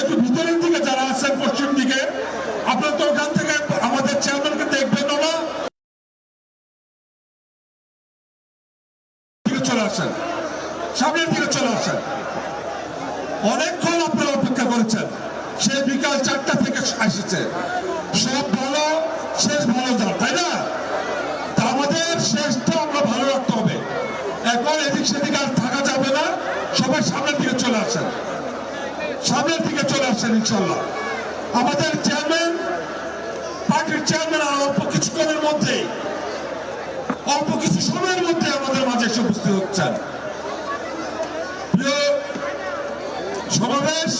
একটু ভিতরের দিকে যারা আছেন পশ্চিম দিকে, আপনারা তো ওখান থেকে আমাদের চেয়ারম্যানকে দেখবেন না, চলে আসেন, সামনের দিকে চলে আসেন। অনেকক্ষণ আপনারা অপেক্ষা করেছেন, সে বিকাল 4টা থেকে এসেছে। সব ভালো শেষ ভালো যান, তাই না? তা আমাদের শেষটা আমরা ভালো রাখতে হবে। এখন এদিক সেদিকে আর থাকা যাবে না, সবাই সামনের দিকে চলে আসেন, সামনের দিকে চলে আসেন। ইনশাল্লাহ আমাদের চেয়ারম্যান, পার্টির চেয়ারম্যান আর অল্প কিছুক্ষণের মধ্যে, অল্প কিছু সময়ের মধ্যে আমাদের মাঝে এসে উপস্থিত হচ্ছেন। প্রিয় সমাবেশ,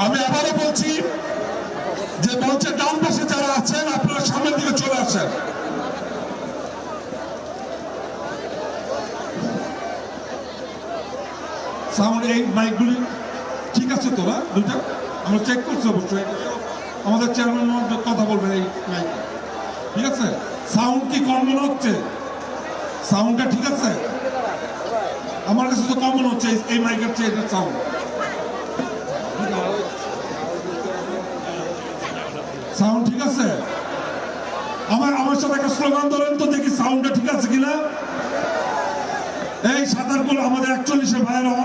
আমি আবারও বলছি যে মঞ্চের ডান পাশে যারা আছেন আপনারা সামনের দিকে চলে আসেন। সাউন্ড এই মাইকগুলি ঠিক আছে তোরা দুইটা? আমরা চেক করছি অবশ্যই, আমাদের চেয়ারম্যান কথা বলবেন এই মাইক, ঠিক আছে? সাউন্ড কি কমন হচ্ছে? সাউন্ডটা ঠিক আছে? আমার কাছে তো কমন হচ্ছে এই মাইকের চেয়ে এটার সাউন্ড। সাউন্ড ঠিক আছে? আমার সাথে একটা স্লোগান ধরেন তো দেখি সাউন্ডটা ঠিক আছে কিনা। এই সাঁতারগুলো আমাদের 41-এর ভাইয়েরা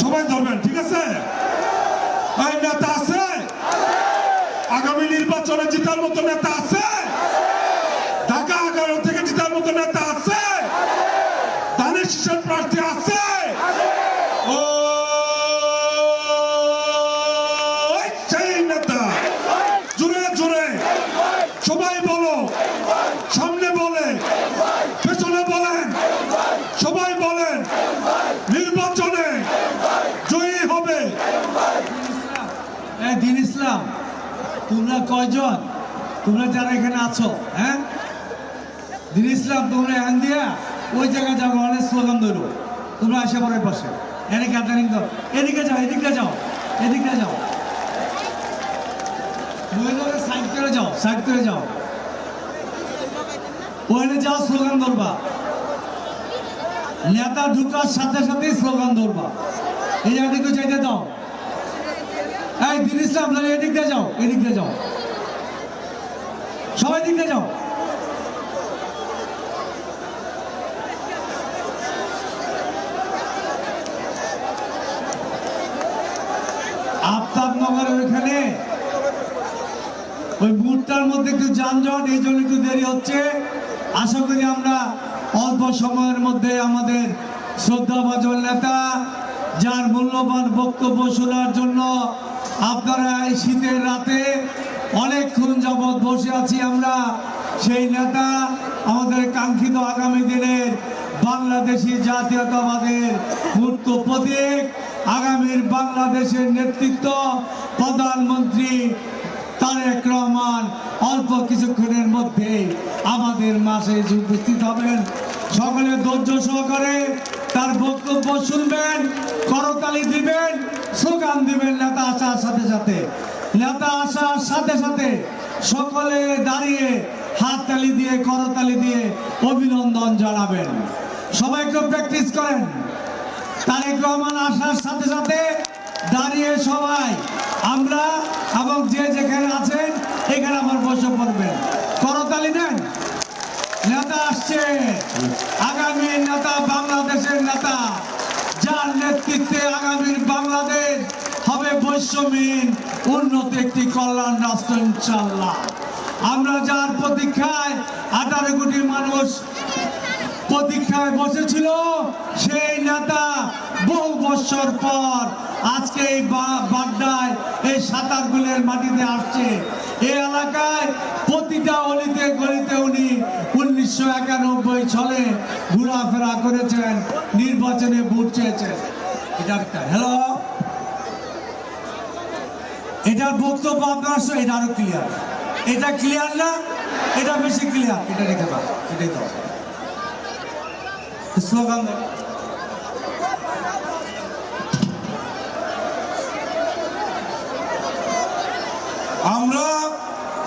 সবাই ধরবেন, ঠিক আছে? এই নেতা আছে? আগামী নির্বাচনে জিতার মতো নেতা আছে? ঢাকা 11 থেকে জিতার মতো নেতা আছে? ধানের শীষের প্রার্থী আছে? ও সেই নেতা, জোরে জোরে সবাই বলো, সামনে বলে, পেছনে বলেন, সবাই বলেন, নির্বাচনে জয়ী হবে। দিন ইসলাম, তোমরা কয়জন? তোমরা যারা এখানে আছো, হ্যাঁ দিন ইসলাম, তোমরা এখান দিয়া ওই জায়গায় যাবো, অনেক স্লোগান ধরো। তোমরা আসে পরের পাশে, এনে ক্যাটারিং কর, এদিকে যাও, এদিকে যাও, এদিকে যাও, সাইড করে যাও, সাইড করে যাও, ওখানে যাও, স্লোগান ধরবা। নেতা ঢুকার সাথে সাথে স্লোগান ধরবা। এই জায়গাটিকে চাইতে দাও। এই দিন ইসলাম, এদিক দিয়ে যাও, এদিক দিয়ে যাও, সবাই দিক দিয়ে যাও। আফতাবনগরের ওইখানে ওই মুহূর্তের মধ্যে একটু যানজট, এই জন্য একটু দেরি হচ্ছে। আশা করি আমরা অল্প সময়ের মধ্যে আমাদের শ্রদ্ধাভাজন নেতা, যার মূল্যবান বক্তব্য শোনার জন্য আপনারা এই শীতের রাতে অনেকক্ষণ যাবৎ বসে আছি আমরা, সেই নেতা, আমাদের কাঙ্ক্ষিত আগামী দিনের বাংলাদেশি জাতীয়তাবাদের মূর্ত প্রতীক, আগামীর বাংলাদেশের নেতৃত্ব প্রধানমন্ত্রী তারেক রহমান অল্প কিছুক্ষণের মধ্যে আমাদের মাঝে উপস্থিত হবেন। সকলে ধৈর্য সহকারে তার বক্তব্য শুনবেন, করতালি দিবেন, স্লোগান দিবেন। নেতা আসার সাথে সাথে, নেতা আসার সাথে সাথে সকলে দাঁড়িয়ে হাততালি দিয়ে, করতালি দিয়ে অভিনন্দন জানাবেন। সবাই একটু প্র্যাকটিস করেন। তারেক রহমান আসার সাথে সাথে দাঁড়িয়ে সবাই আমরা এবং যে যেখানে আছেন এখানে আমার বসে পড়বেন, করতালি দেন। নেতা আসছে, আগামী নেতা, বাংলাদেশের নেতা, যার নেতৃত্বে আগামীর বাংলাদেশ হবে বৈষম্যহীন উন্নত একটি কল্যাণ রাষ্ট্র ইনশাআল্লাহ। আমরা যার প্রতীক্ষায় 18 কোটি মানুষ প্রতীক্ষায় বসেছিল, সেই নেতা বহু বছর পর আজকে এই বাড্ডায়, এই সাঁতারগুলের মাটিতে আসছে। এই এলাকায় প্রতিটা অলিতে গলিতে উনি 1991 সালে ঘোরাফেরা করেছেন, নির্বাচনে ভোট চেয়েছেন। এটা একটা হ্যালো, এটার বক্তব্য আপনার, এটা আরো ক্লিয়ার। এটা ক্লিয়ার না? এটা বেশি ক্লিয়ার। এটা রেখে দাও, এটাই দাও, স্লোগান দাও। আমরা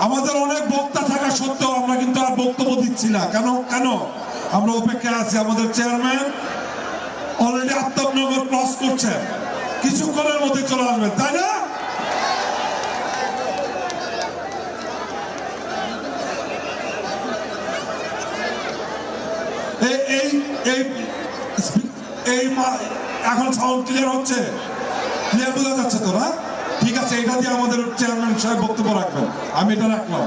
আমাদের অনেক বক্তা থাকা সত্ত্বেও আমরা কিন্তু আর বক্তব্য দিচ্ছি না। কেন? আমরা অপেক্ষায় আছি। আমাদের চেয়ারম্যান অলরেডি আত্মনগর ক্রস করছেন, কিছুক্ষণের মধ্যে চলে আসবেন, তাই না? এখন সাউন্ড ক্লিয়ার হচ্ছে, ক্লিয়ার বোঝা যাচ্ছে তো না? ঠিক আছে, এটা দিয়ে আমাদের চেয়ারম্যান সাহেব বক্তব্য রাখবেন, আমি এটা রাখলাম।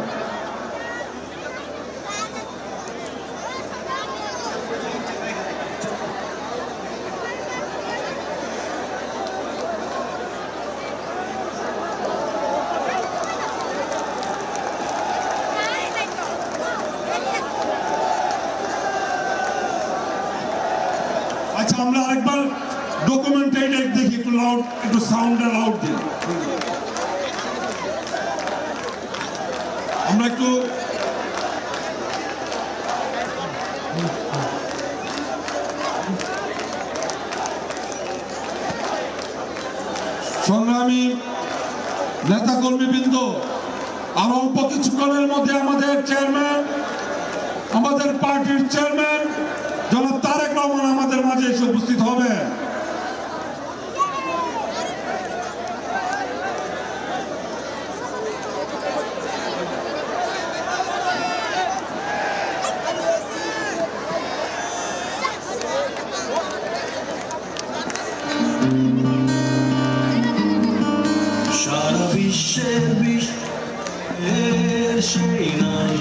আচ্ছা, আমরা আরেকবার ডকুমেন্টারি দেখি, একটু লাউড, একটু সাউন্ডটা লাউড দিন। আমরা একটু সংগ্রামী নেতা কর্মীবৃন্দ, আর অল্প কিছুক্ষণের মধ্যে আমাদের চেয়ারম্যান, আমাদের পার্টির চেয়ারম্যান জনাব তারেক রহমান আমাদের মাঝে এসে উপস্থিত হবেন। সারা বিশ্বের বিশ্বের সেই নাই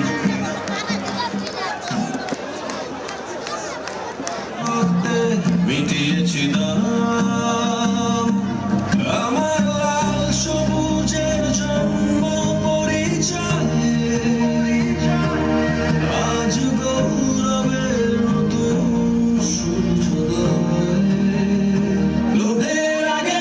মিটিয়েছি দাম আমার লাল সবুজের জন্ম পরিচয় আজ গৌরবের নতুন সূর্যোদয় লোভের আগে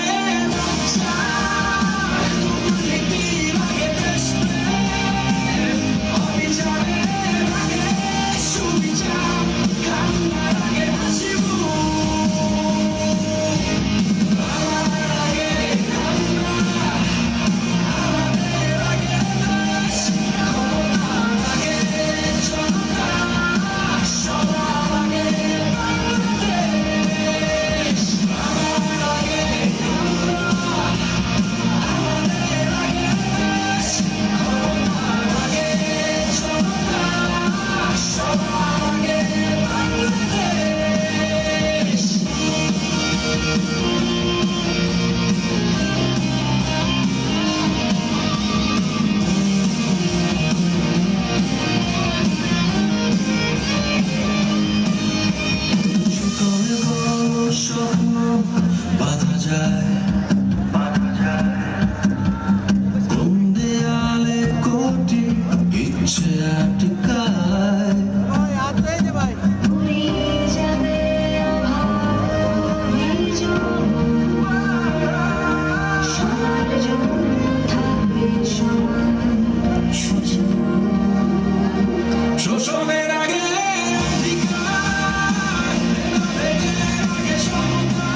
স্বপ্ন বাঁধা যায় কোন দেয়ালে কোটি ইচ্ছে আটকায় শোষণের আগে অধিকার, আগে সমতা,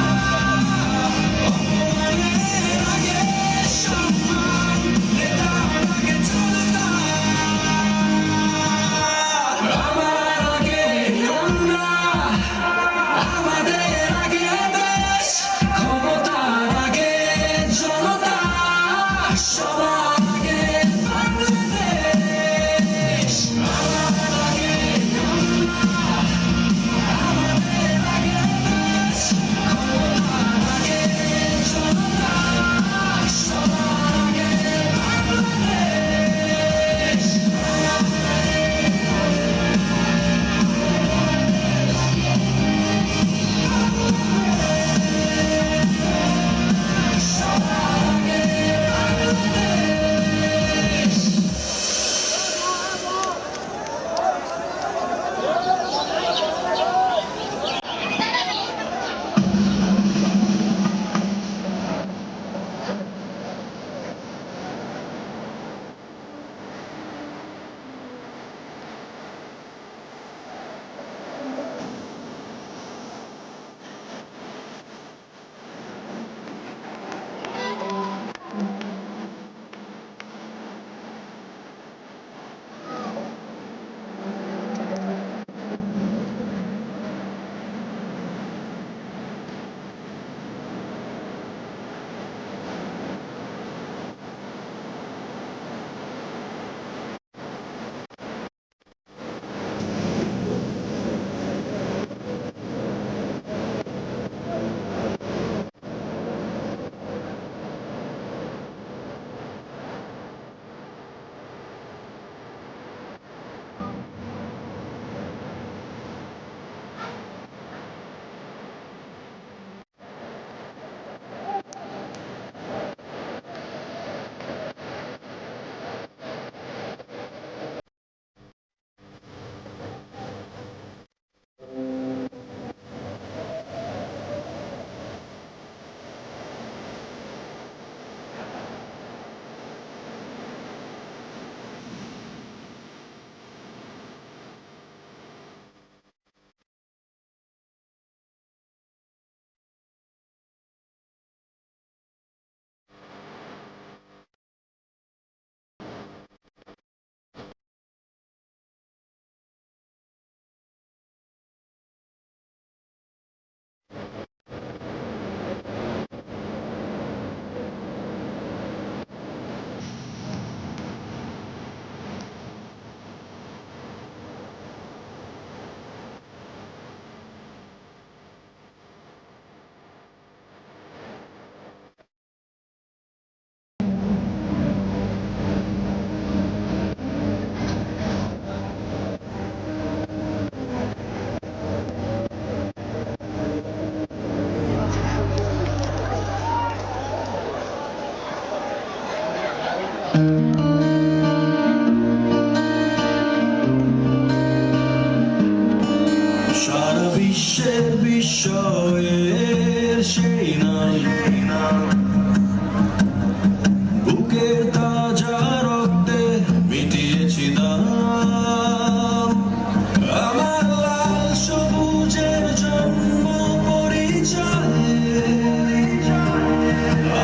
পরিচয়ে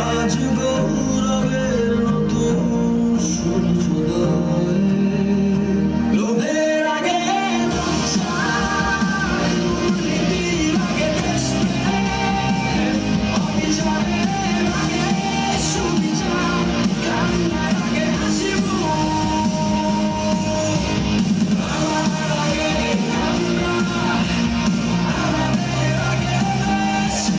আজ গৌরবের নতুন সূর্যোদয় লোভের আগে দুর্নীতির আগে দেশপ্রেম অবিচারের আগে সুবিচার কান্নার আগে হাসি আমার আগে আমরা আমাদের আগে দেশ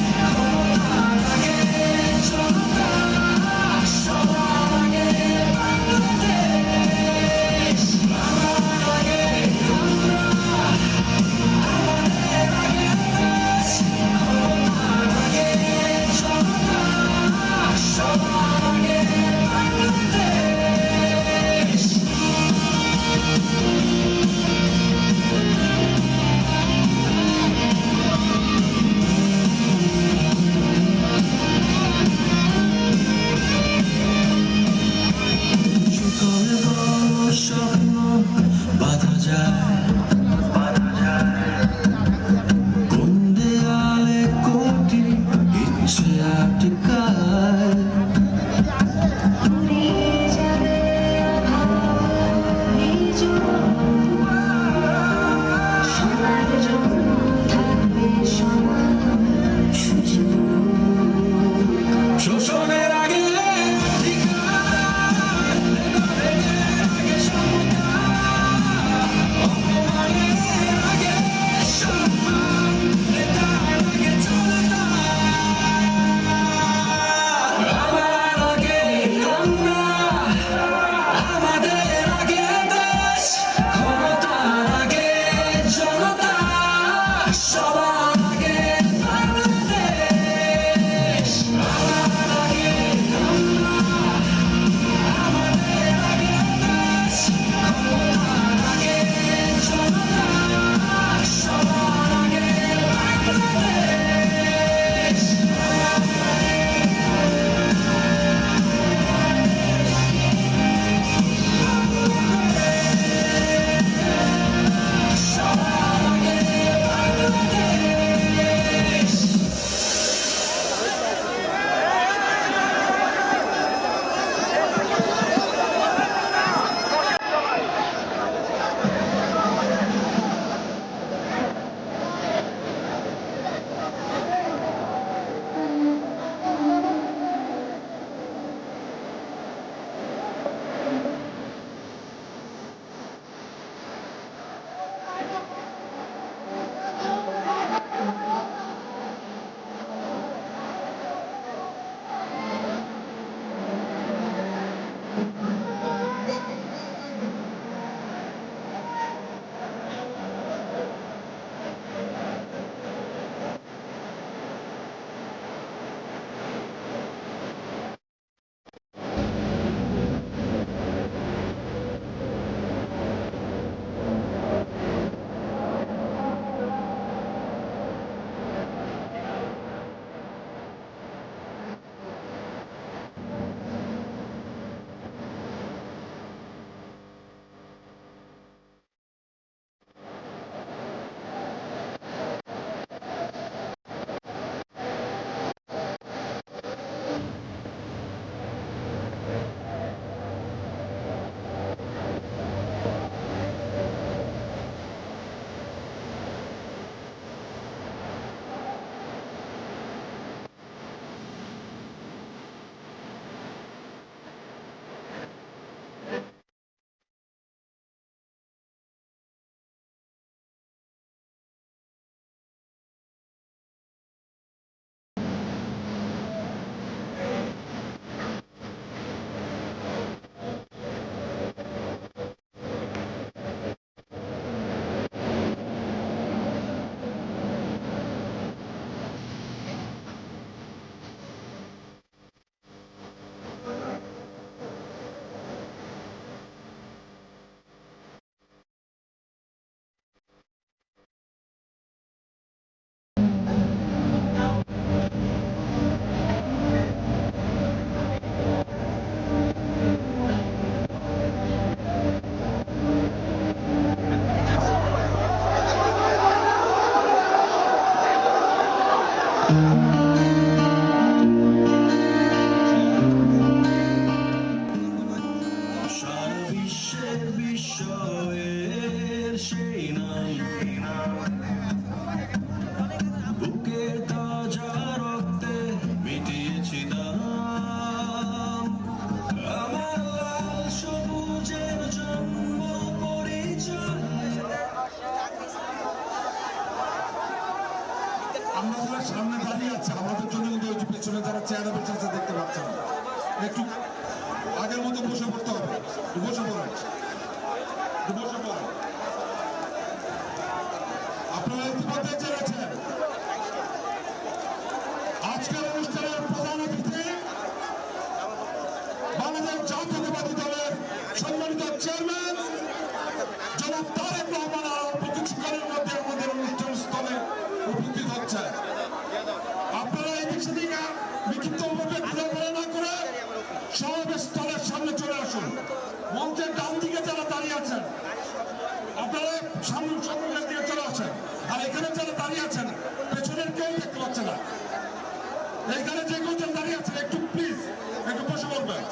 সারা বিশ্বের বিস্ময়ের সেই নাম বুকের তাজা রক্তে মিটিয়েছি দাম আমার লাল সবুজের জন্ম পরিচয় আমরা যারা সামনে দাঁড়িয়ে আছে আমাদের জন্য কিন্তু ওই যে পেছনে যারা চেয়ারে বসে আছে দেখতে পাচ্ছেন না। একটু আগের মতো বসে পড়তে হবে। একটু বসে পড়েন, একটু বসে পড়েন। আপনারা ইতিমধ্যে জেনেছেন আজকের অনুষ্ঠানের প্রধান অতিথি বাংলাদেশ জাতীয়তাবাদী দলের সম্মানিত চেয়ারম্যান জনাব তারেক রহমান অল্প কিছুক্ষণের মধ্যে আমাদের অনুষ্ঠান স্থলে উপস্থিত হচ্ছে। আপনারা এই দিক সেদিকে বিক্ষিপ্তভাবে ঘোরাফেরা না করে সমাবেশ স্থলের সামনে চলে আসুন। মঞ্চের ডান দিকে যারা দাঁড়িয়ে আছেন আপনারা সামনের দিকে চলে আসেন। আর এখানে যারা দাঁড়িয়ে আছেন পেছনের কেউ দেখতে পাচ্ছে না। এইখানে যে কেউ দাঁড়িয়ে আছেন একটু প্লিজ একটু বসে পড়বেন।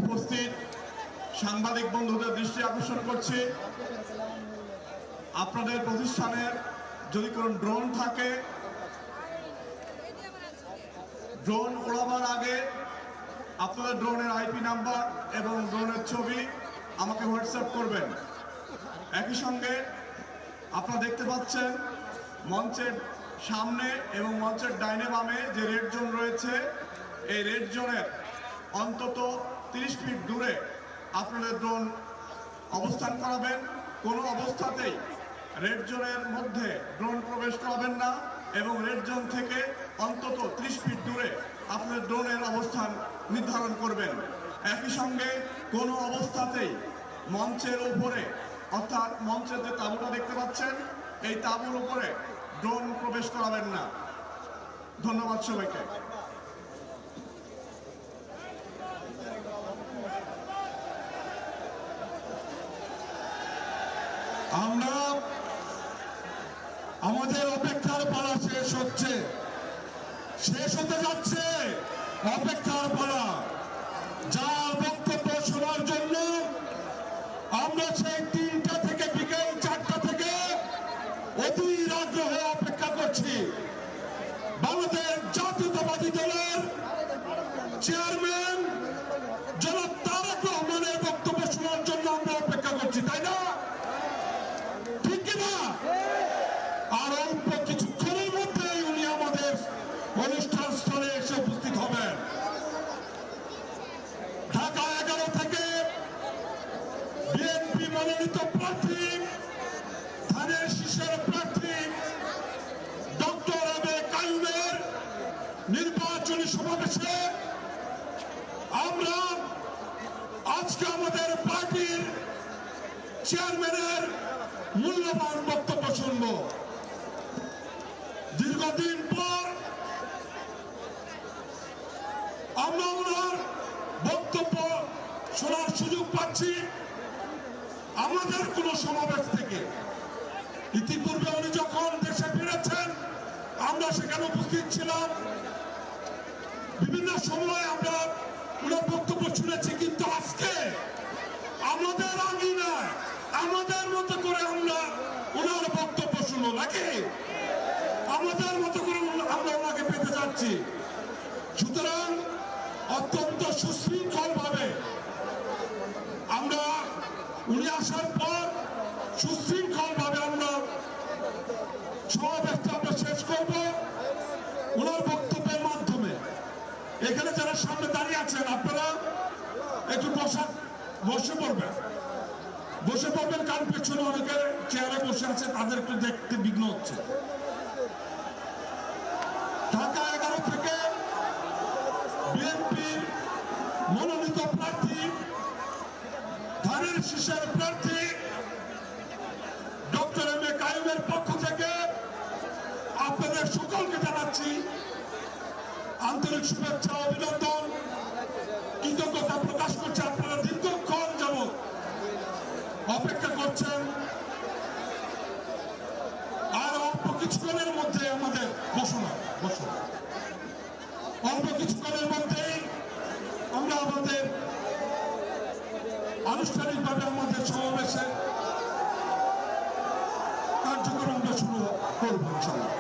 উপস্থিত সাংবাদিক বন্ধুদের দৃষ্টি আকর্ষণ করছি, আপনাদের প্রতিষ্ঠানের যদি কোনো ড্রোন থাকে, ড্রোন ওড়াবার আগে আপনাদের ড্রোনের আইপি নাম্বার এবং ড্রোনের ছবি আমাকে হোয়াটসঅ্যাপ করবেন। একই সঙ্গে আপনারা দেখতে পাচ্ছেন মঞ্চের সামনে এবং মঞ্চের ডাইনে বামে যে রেড জোন রয়েছে, এই রেড জোনের অন্তত 30 ফিট দূরে আপনাদের ড্রোন অবস্থান করাবেন। কোনো অবস্থাতেই রেড জোনের মধ্যে ড্রোন প্রবেশ করাবেন না এবং রেড জোন থেকে অন্তত 30 ফিট দূরে আপনাদের ড্রোনের অবস্থান নির্ধারণ করবেন। একই সঙ্গে কোনো অবস্থাতেই মঞ্চের উপরে, অর্থাৎ মঞ্চের যে তাঁবুটা দেখতে পাচ্ছেন, এই তাঁবুর উপরে ড্রোন প্রবেশ করাবেন না। ধন্যবাদ সবাইকে। আমরা আমাদের অপেক্ষার পালা শেষ হচ্ছে, শেষ হতে যাচ্ছে অপেক্ষার পালা। যার বক্তব্য শোনার জন্য আমরা সেই 3টা থেকে বিকেল 4টা থেকে অধীর আগ্রহে অপেক্ষা করছি। বাংলাদেশ জাতীয়তাবাদী দলের চেয়ারম্যান জনাব তারেক রহমানের বক্তব্য শোনার জন্য আমরা অপেক্ষা করছি, তাই না? ঠিক কিনা? আর অল্প কিছুক্ষণের মধ্যেই উনি আমাদের অনুষ্ঠান স্থলে এসে উপস্থিত হবেন। ঢাকা 11 থেকে বিএনপি মনোনীত প্রার্থী, ধানের শীষের প্রার্থী ডক্টর এম এ কাইয়ুমের নির্বাচনী সমাবেশে আমরা আজকে আমাদের পার্টির চেয়ারম্যানের মূল্যবান বক্তব্য শুনব। দীর্ঘদিন পর আমরা ওনার বক্তব্য শোনার সুযোগ পাচ্ছি আমাদের কোন সমাবেশ থেকে। ইতিপূর্বে উনি যখন দেশে ফিরেছেন আমরা সেখানে উপস্থিত ছিলাম, বিভিন্ন সময় আমরা ওনার বক্তব্য শুনেছি, কিন্তু আজকে আমাদের আঙিনায় আমাদের মতো করে আমরা ওনার বক্তব্য শুনবো, নাকি আমাদের মতো করে আমরা ওনাকে পেতে যাচ্ছি। সুতরাং অত্যন্ত সুশৃঙ্খল ভাবে আমরা উনি আসার পর সুশৃঙ্খল ভাবে আমরা সমাবেশটা আমরা শেষ করব ওনার বক্তব্যের মাধ্যমে। এখানে যারা সামনে দাঁড়িয়ে আছেন আপনারা একটু বসে পড়বেন, কারণ পেছনে অনেকে চেয়ারে বসে আছে, তাদের একটু দেখতে বিঘ্ন হচ্ছে। ঢাকা 11 থেকে বিএনপির মনোনীত প্রার্থী, ধানের শীষের প্রার্থী ডক্টর এম এ কাইয়ুমের পক্ষ থেকে আপনাদের সকলকে জানাচ্ছি আন্তরিক শুভেচ্ছা, অভিনন্দন, কৃতজ্ঞতা প্রকাশ করছে। আপনারা দীর্ঘক্ষণ যাবৎ অপেক্ষা করছেন, আর অল্প কিছুক্ষণের মধ্যে আমাদের ঘোষণা, অল্প কিছুক্ষণের মধ্যেই আমরা আমাদের আনুষ্ঠানিকভাবে আমাদের সমাবেশে কার্যক্রম আমরা শুরু করব ইনশাআল্লাহ।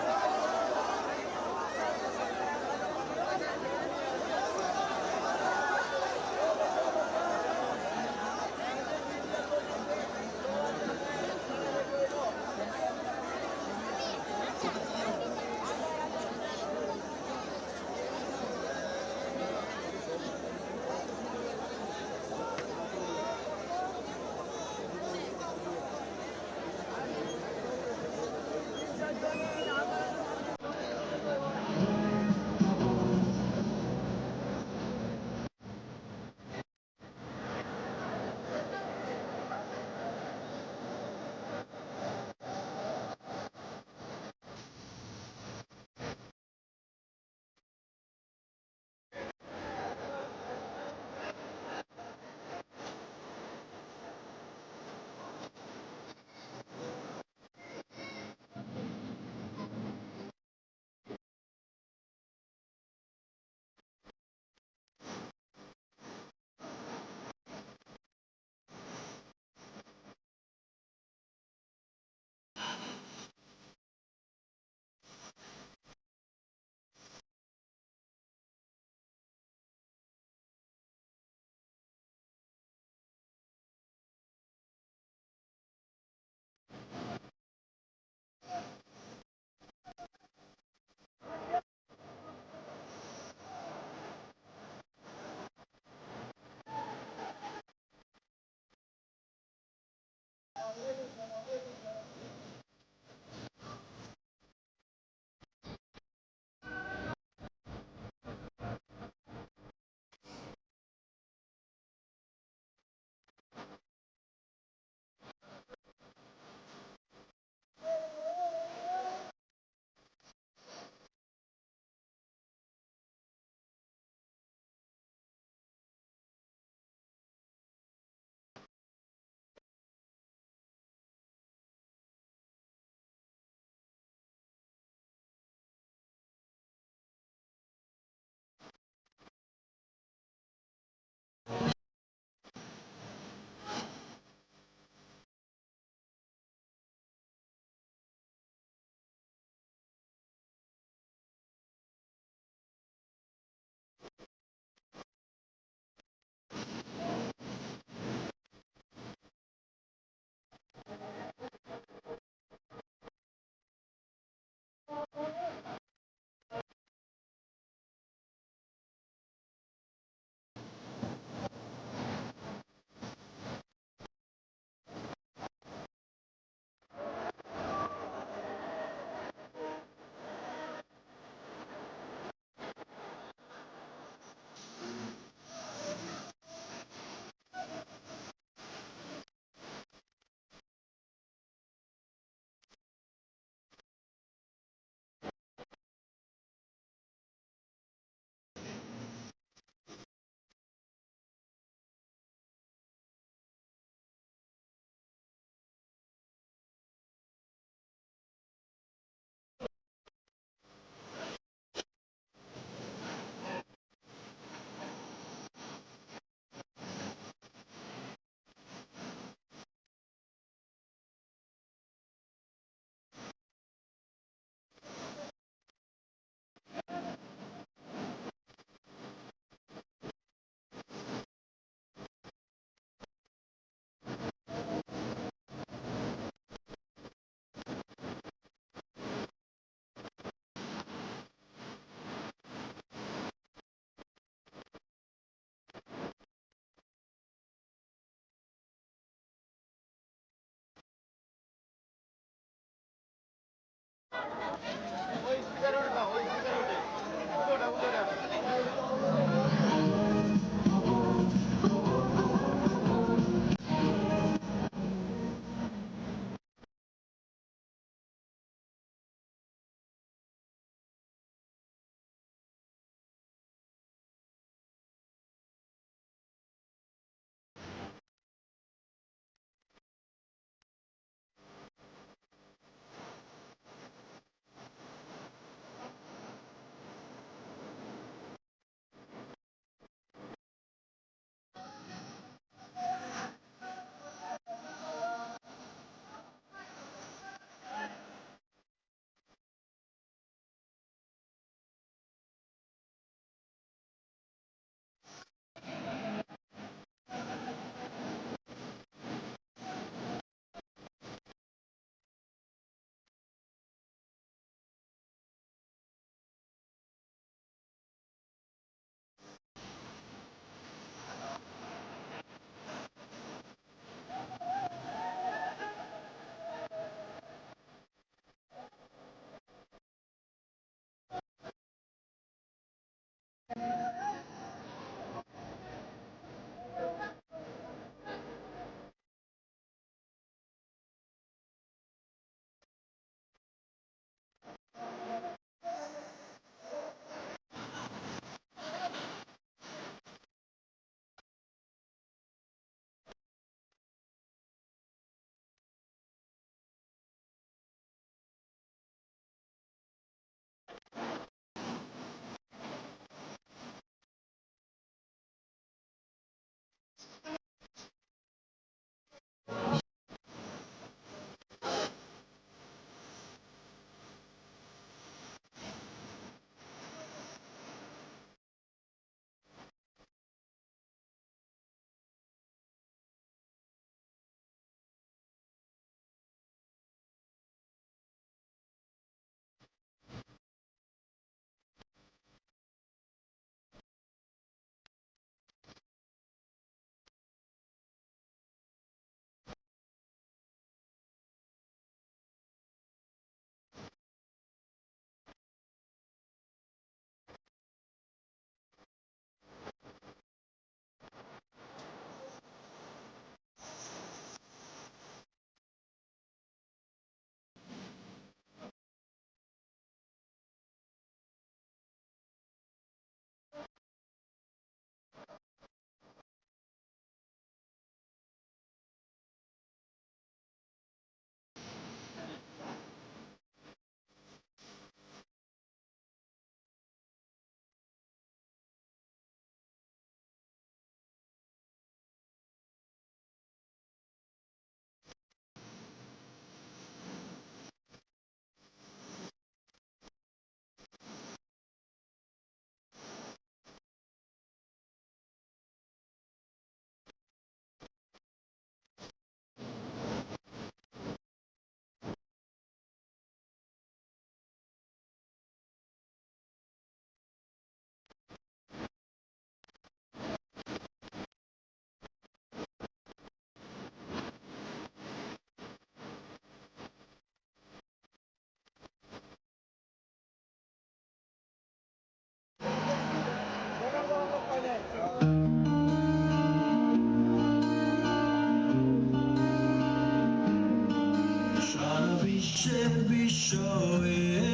সারা বিশ্বের বিস্ময়ের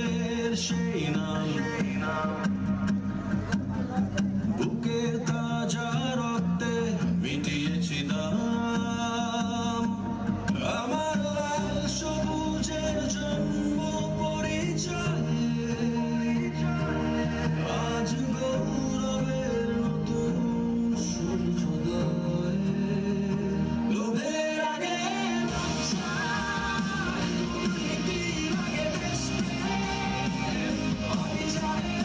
সেই নাম বুকের তাজা রক্তে মিটিয়েছি দাম আমার লাল সবুজের জন্ম পরিচয় আজ গৌরবের নতুন সূর্যোদয় লোভের আগে অভিযানে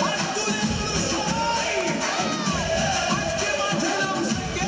হাত তুলে বলো সবাই, আজকে মাঠে নামছে কে?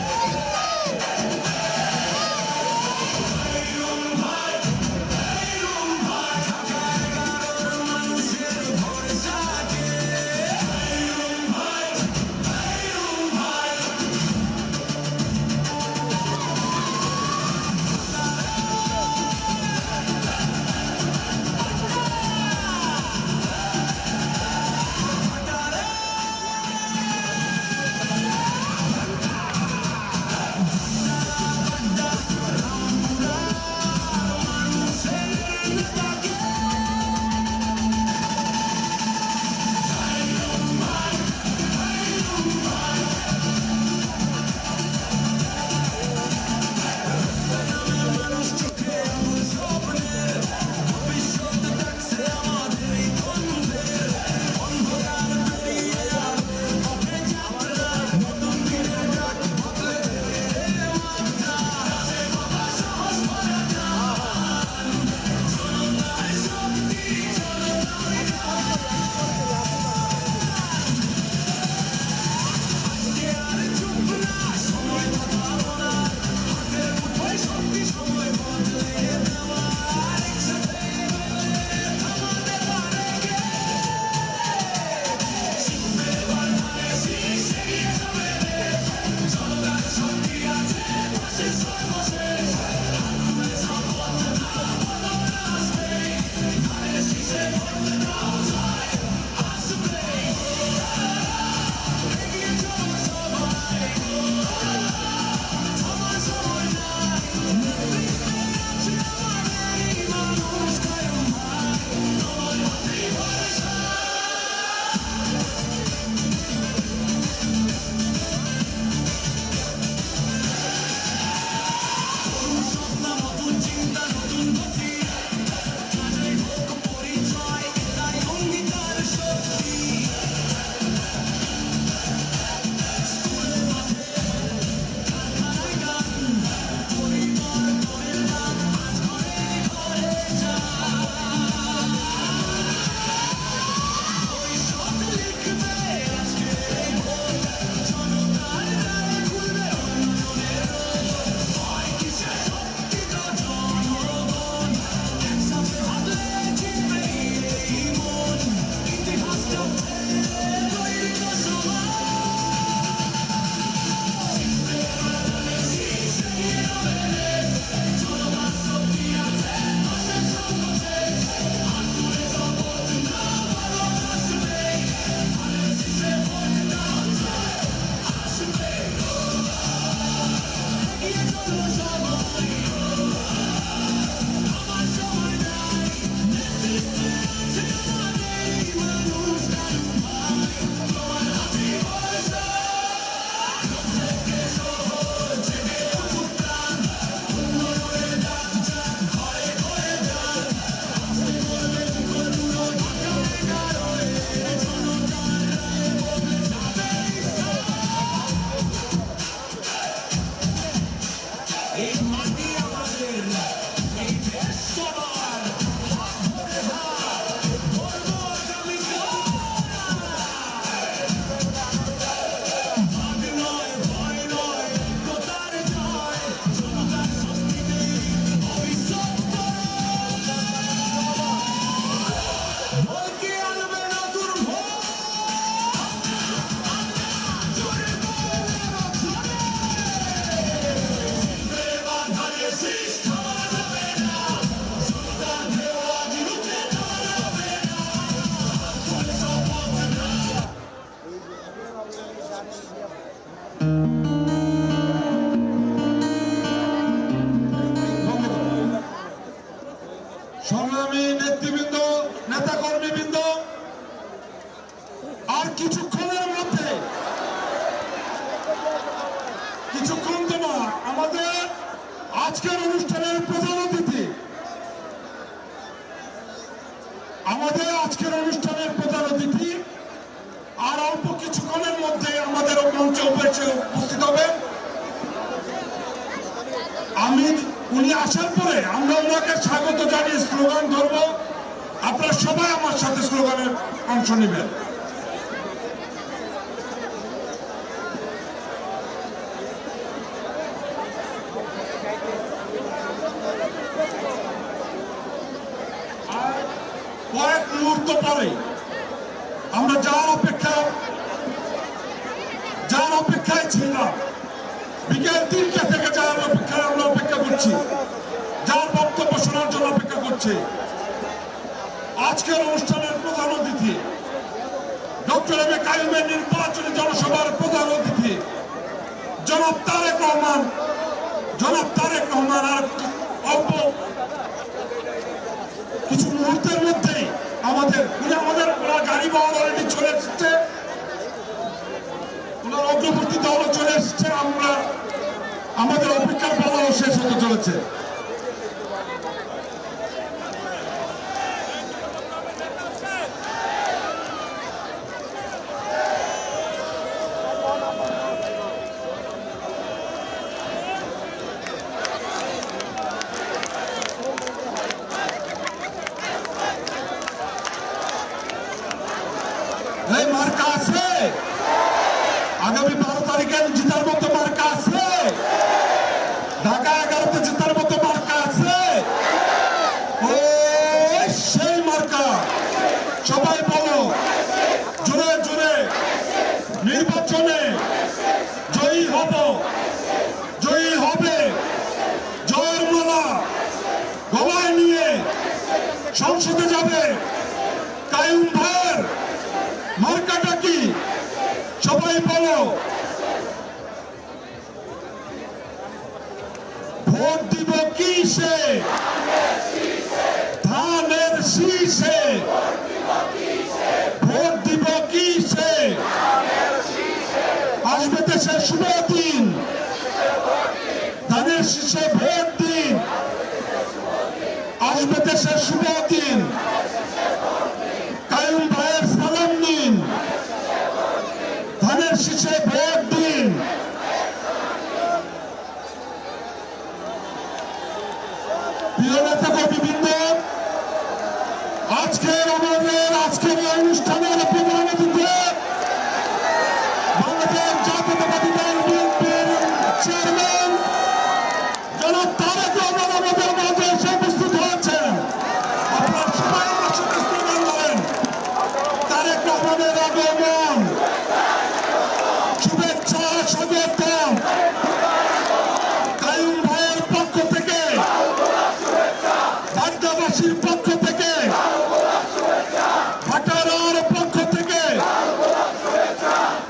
আজকের অনুষ্ঠানের প্রধান অতিথি, আমাদের আজকের অনুষ্ঠানের প্রধান অতিথি আর অল্প কিছুক্ষণের মধ্যে আমাদের মঞ্চে উপস্থিত হবেন। উনি আসার পরে আমরা ওনাকে স্বাগত জানিয়ে স্লোগান ধরব। আপনারা সবাই আমার সাথে স্লোগানের অংশ নেবেন। আর কয়েক মুহূর্ত পরে আমরা যার অপেক্ষায় ছিলাম, বিকেল 3টা থেকে যার অপেক্ষায় আমরা অপেক্ষা করছি, যার বক্তব্য শোনার জন্য অপেক্ষা করছি, আজকের অনুষ্ঠানের প্রধান অতিথি ডক্টর এম এ কাইয়ুমের নির্বাচনী জনসভার প্রধান অতিথি জনাব তারেক রহমান। আর অল্প কিছু মুহূর্তের মধ্যেই ওনার গাড়ি বহর অলরেডি চলে এসেছে, ওনার অগ্রবর্তী দলও চলে এসেছে। আমাদের অপেক্ষার পালাও শেষ হতে চলেছে। এই মার্কা আছে, আগামী 12 তারিখে জেতার মতো মার্কা আছে, ঢাকা 11তে জেতার মতো মার্কা আছে, ও সেই মার্কা। সবাই বলো জোরে জোরে, নির্বাচনে জয়ী হব, জয়ী হবে। জয়ের মালা গলায় নিয়ে সংসদে যাবে। কাইয়ুম ভাইয়ের মার্কাটা কি সবাই বলো। ভোট দিব কিসে? ধানের শীষে। ভোট দিব কিসে? আসবে দেশের শুভ দিন, ধানের শীষে ভোট দিন। আসবে দেশের শুভ দিন, কাইয়ুম ভাইয়ের সালাম নিন, ধানের শীষে ভোট দিন। প্রিয় নেতা কর্মীবৃন্দ, আজকের অনুষ্ঠানের প্রধান অতিথি বাংলাদেশ জাতীয়তাবাদী দল বিএনপির চেয়ারম্যান জনাব তারেক রহমান আমাদের মাঝে এসে উপস্থিত হয়েছেন। আপনারা সবাই আমার সাথে স্লোগান দেন, তারেক রহমানের আগমন, শুভেচ্ছা স্বাগতম। কাইয়ুম ভাইয়ের পক্ষ থেকে, বাড্ডাবাসীর পক্ষ থেকে, ভাটারার পক্ষ থেকে,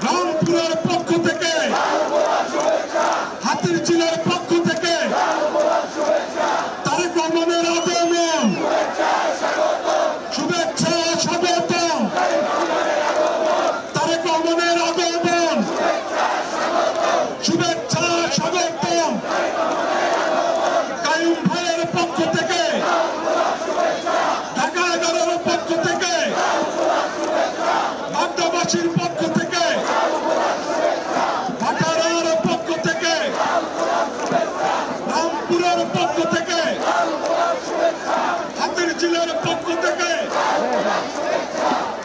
রামপুরের পক্ষ থেকে, হাতিরঝিলের পক্ষ থেকে তারেক রহমানের আগমন, শুভেচ্ছা স্বাগতম। তারেক রহমানের আগমন, শুভেচ্ছা স্বাগতম। কাইয়ুম ভাইয়ের পক্ষ থেকে, ঢাকা 11-এর পক্ষ থেকে, বাড্ডাবাসীর পক্ষ থেকে, ভাটারার পক্ষ থেকে, রামপুরের পক্ষ থেকে, হাতিরঝিলের পক্ষ থেকে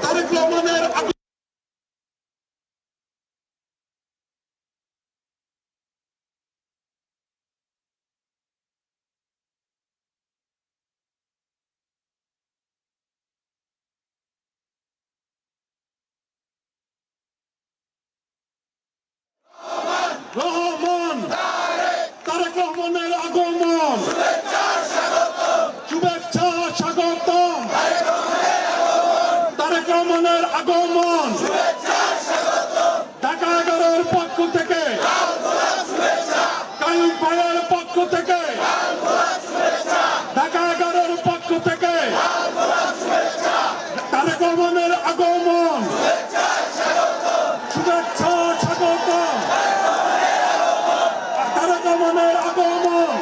তারেক রহমানের রহমান, তারেক রহমানের আগমন, শুভেচ্ছা স্বাগতম। তারেক রহমানের আগমন, ঢাকা 11-এর পক্ষ থেকে, কাইয়ুম ভাইয়ের পক্ষ থেকে, ঢাকা 11-এর পক্ষ থেকে তারেক রহমানের আগমন, শুভেচ্ছা স্বাগতম। তারেক রহমানের আগমন,